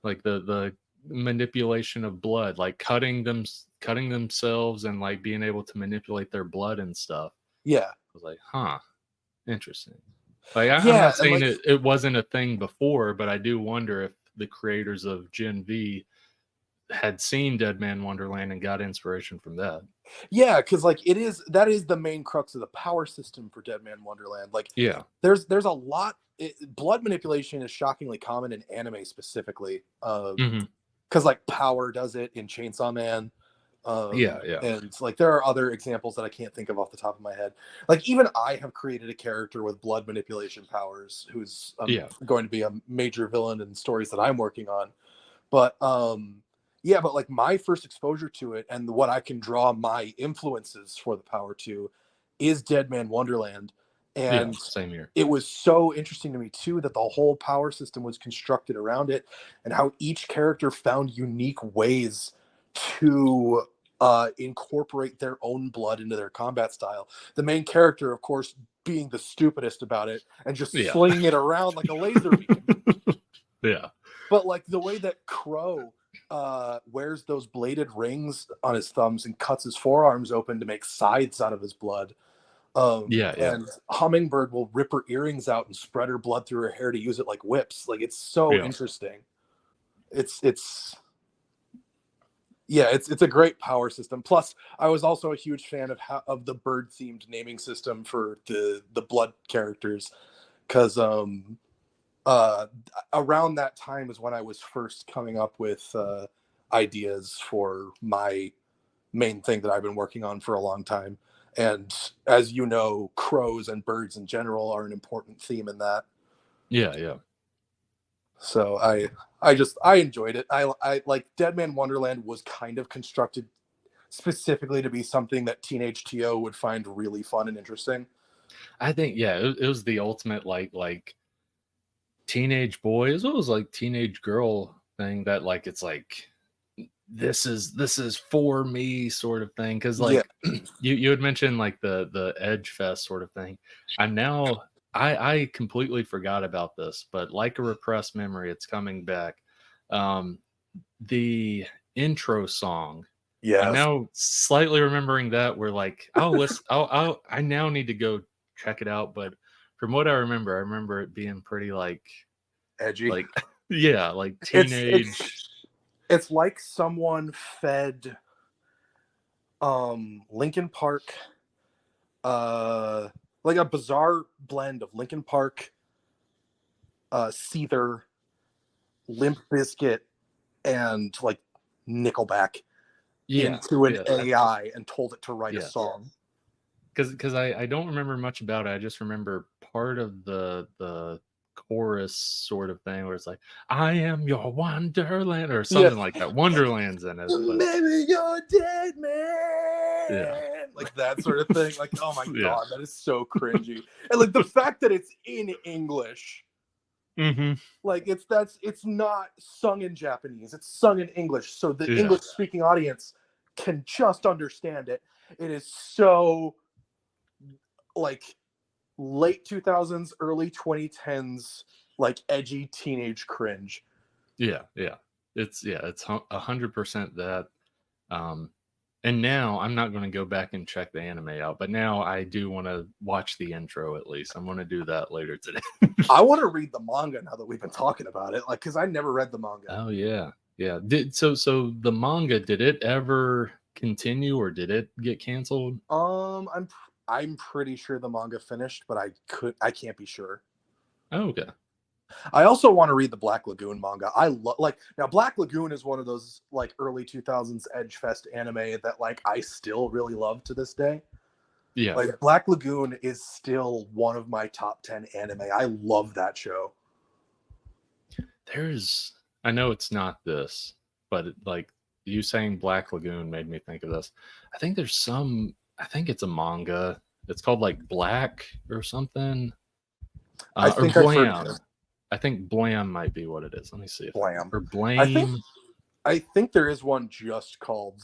Like the manipulation of blood, like cutting themselves and like being able to manipulate their blood and stuff. Yeah. I was like, huh, interesting. Like I'm not saying it wasn't a thing before, but I do wonder if the creators of Gen V had seen Dead Man Wonderland and got inspiration from that. Yeah, because like that is the main crux of the power system for Dead Man Wonderland. Like, yeah, there's a lot. Blood manipulation is shockingly common in anime specifically. Because like Power does it in Chainsaw Man. Yeah. And like there are other examples that I can't think of off the top of my head. Like even I have created a character with blood manipulation powers who's going to be a major villain in stories that I'm working on. But but like my first exposure to it and what I can draw my influences for the power to is Dead Man Wonderland. And same here. It was so interesting to me too that the whole power system was constructed around it and how each character found unique ways to incorporate their own blood into their combat style. The main character, of course, being the stupidest about it and just slinging it around like a laser beam. Yeah. But like the way that Crow wears those bladed rings on his thumbs and cuts his forearms open to make scythes out of his blood. And Hummingbird will rip her earrings out and spread her blood through her hair to use it like whips. Like it's so interesting. It's a great power system. Plus, I was also a huge fan of the bird themed naming system for the blood characters, because around that time is when I was first coming up with ideas for my main thing that I've been working on for a long time. And as you know, crows and birds in general are an important theme in that. Yeah. So I enjoyed it. I like Dead Man Wonderland was kind of constructed specifically to be something that teenage Teo would find really fun and interesting. I think it was the ultimate like teenage boy as well as like teenage girl thing that like it's like this is for me sort of thing, because like you had mentioned like the Edge Fest sort of thing. I completely forgot about this, but like a repressed memory, it's coming back. The intro song. I'm now slightly remembering that. We're like, I now need to go check it out. But from what I remember it being pretty like edgy, like like teenage. It's like someone fed Linkin Park, like a bizarre blend of Linkin Park, Seether, Limp Bizkit, and like Nickelback into an AI and told it to write a song. Because I don't remember much about it. I just remember part of the chorus sort of thing where it's like, I am your Wonderland or something like that. Wonderland's in it. But... Maybe you're dead, man. Yeah. Like that sort of thing. Like, oh my God, that is so cringy. And like the fact that it's in English. Mm-hmm. Like it's not sung in Japanese. It's sung in English. So the English speaking audience can just understand it. It is so like late 2000s, early 2010s, like edgy teenage cringe. Yeah. It's 100% that. And now I'm not going to go back and check the anime out, but now I do want to watch the intro at least. I'm going to do that later today. I want to read the manga now that we've been talking about it, like because I never read the manga. Oh yeah. So the manga, did it ever continue or did it get canceled? I'm pretty sure the manga finished, but I can't be sure. Oh, okay. I also want to read the Black Lagoon manga. I love now Black Lagoon is one of those like early 2000s Edge Fest anime that like I still really love to this day. Yeah. Like Black Lagoon is still one of my top 10 anime. I love that show. I know it's not this, but like you saying Black Lagoon made me think of this. I think it's a manga. It's called like Black or something. I think I've heard of it. I think Blam might be what it is. Let me see. Blam. Or Blame. I think there is one just called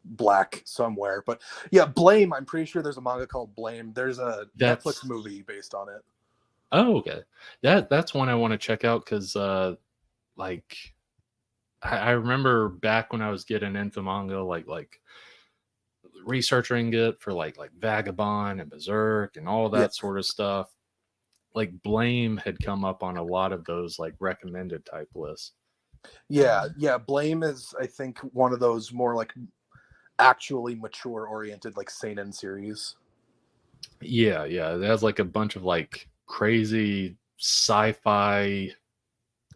Black somewhere. But yeah, Blame, I'm pretty sure there's a manga called Blame. There's a Netflix movie based on it. Oh, okay. That's one I want to check out because like I remember back when I was getting into manga, like researching it for like Vagabond and Berserk and all that sort of stuff. Like Blame had come up on a lot of those like recommended type lists. Yeah. Blame is, I think, one of those more like actually mature oriented like seinen series. Yeah. It has like a bunch of like crazy sci-fi.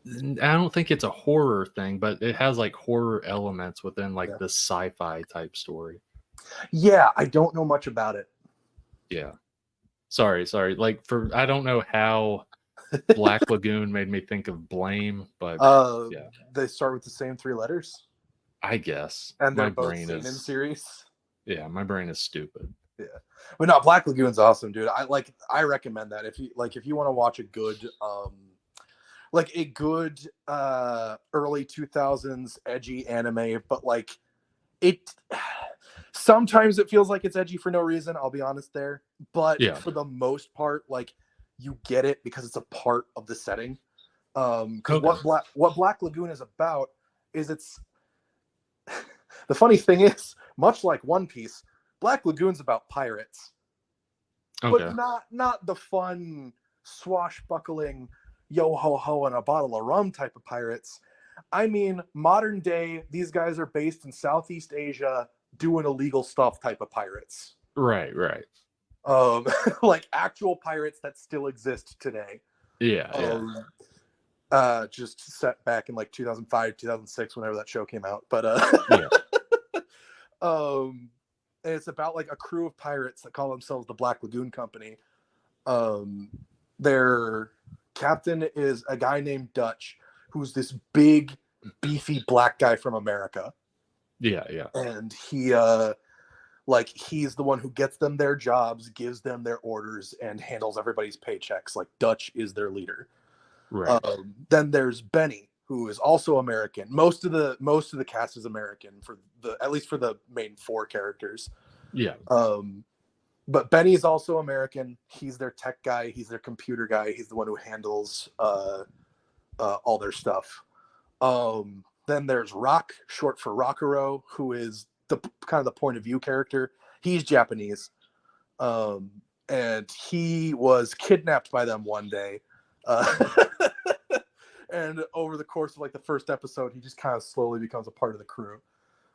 I don't think it's a horror thing, but it has like horror elements within like the sci-fi type story. Yeah, I don't know much about it. Yeah. Sorry. Like I don't know how Black Lagoon made me think of Blame, but they start with the same three letters. I guess. And they're both seinen series. Yeah, my brain is stupid. Yeah, but no, Black Lagoon's awesome, dude. I recommend that if you want to watch a good early 2000s edgy anime, but like it. Sometimes it feels like it's edgy for no reason. I'll be honest there, but for the most part, like you get it because it's a part of the setting. Because what Black Lagoon is about is the funny thing is, much like One Piece, Black Lagoon's about pirates, but not the fun swashbuckling yo ho ho and a bottle of rum type of pirates. I mean, modern day, these guys are based in Southeast Asia, doing illegal stuff type of pirates. Right. Like actual pirates that still exist today. Yeah. Just set back in like 2005, 2006, whenever that show came out. But and it's about like a crew of pirates that call themselves the Black Lagoon Company. Their captain is a guy named Dutch, who's this big, beefy black guy from America. Yeah. And he he's the one who gets them their jobs, gives them their orders, and handles everybody's paychecks. Like Dutch is their leader. Right. Then there's Benny, who is also American. Most of the cast is American at least for the main four characters. Yeah. But Benny is also American. He's their tech guy. He's their computer guy. He's the one who handles all their stuff. Then there's Rock, short for Rockero, who is the kind of the point of view character. He's Japanese. And he was kidnapped by them one day. And over the course of like the first episode, he just kind of slowly becomes a part of the crew.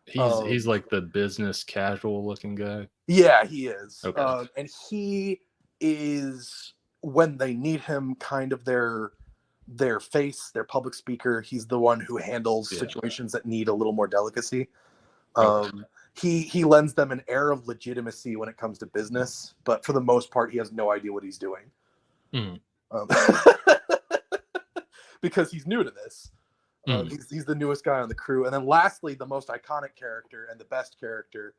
He's like the business casual looking guy. Yeah, he is. Okay. And he is, when they need him, kind of their face, their public speaker. He's the one who handles situations that need a little more delicacy. He lends them an air of legitimacy when it comes to business, but for the most part, he has no idea what he's doing. Because he's new to this. He's the newest guy on the crew. And then lastly, the most iconic character and the best character,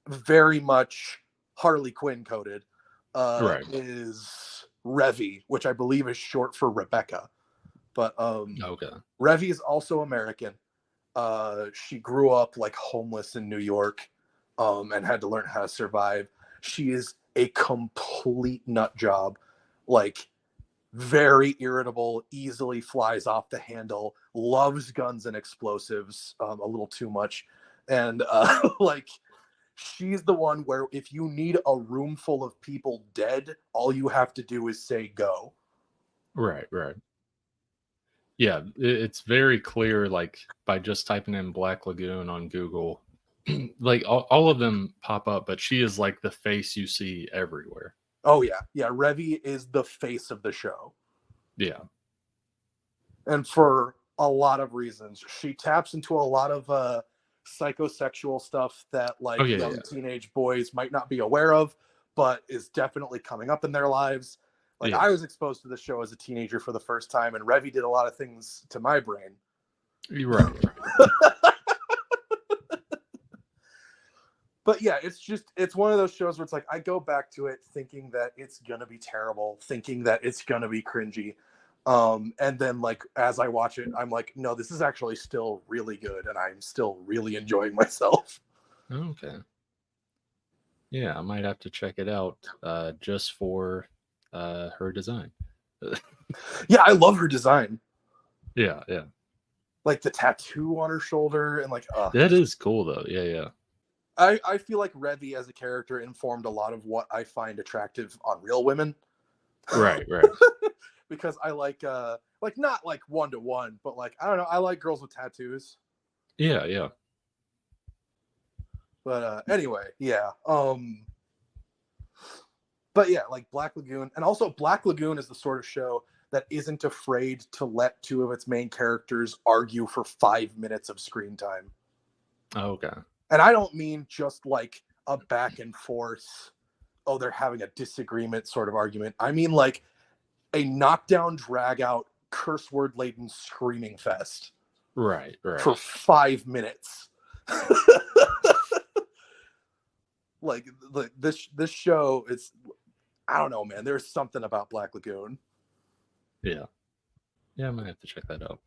very much Harley Quinn coded, is Revy, which I believe is short for Rebecca. But Revy is also American. She grew up like homeless in New York, and had to learn how to survive. She is a complete nut job, like very irritable, easily flies off the handle, loves guns and explosives a little too much, and like she's the one where if you need a room full of people dead, all you have to do is say go. Right. Yeah, it's very clear, like by just typing in Black Lagoon on Google, like all of them pop up, but she is like the face you see everywhere. Oh yeah. Revy is the face of the show. Yeah. And for a lot of reasons, she taps into a lot of psychosexual stuff that like young teenage boys might not be aware of, but is definitely coming up in their lives. Like I was exposed to the show as a teenager for the first time, and Revy did a lot of things to my brain. You're right. But yeah, it's one of those shows where it's like I go back to it thinking that it's gonna be terrible, thinking that it's gonna be cringy. And then like as I watch it, I'm like, no, this is actually still really good, and I'm still really enjoying myself. Okay. Yeah, I might have to check it out just for her design. Yeah, I love her design. Yeah. Like the tattoo on her shoulder and like that is cool though. Yeah. I feel like Revy as a character informed a lot of what I find attractive on real women. Right. Because I like not like 1-to-1, but like I don't know, I like girls with tattoos. Yeah. But anyway, yeah. But yeah, like Black Lagoon, and also Black Lagoon is the sort of show that isn't afraid to let two of its main characters argue for 5 minutes of screen time. Okay. And I don't mean just like a back and forth, oh, they're having a disagreement sort of argument. I mean like a knockdown, drag out, curse word laden screaming fest. Right. For 5 minutes. Like this show is, I don't know, man. There's something about Black Lagoon. Yeah, I might have to check that out.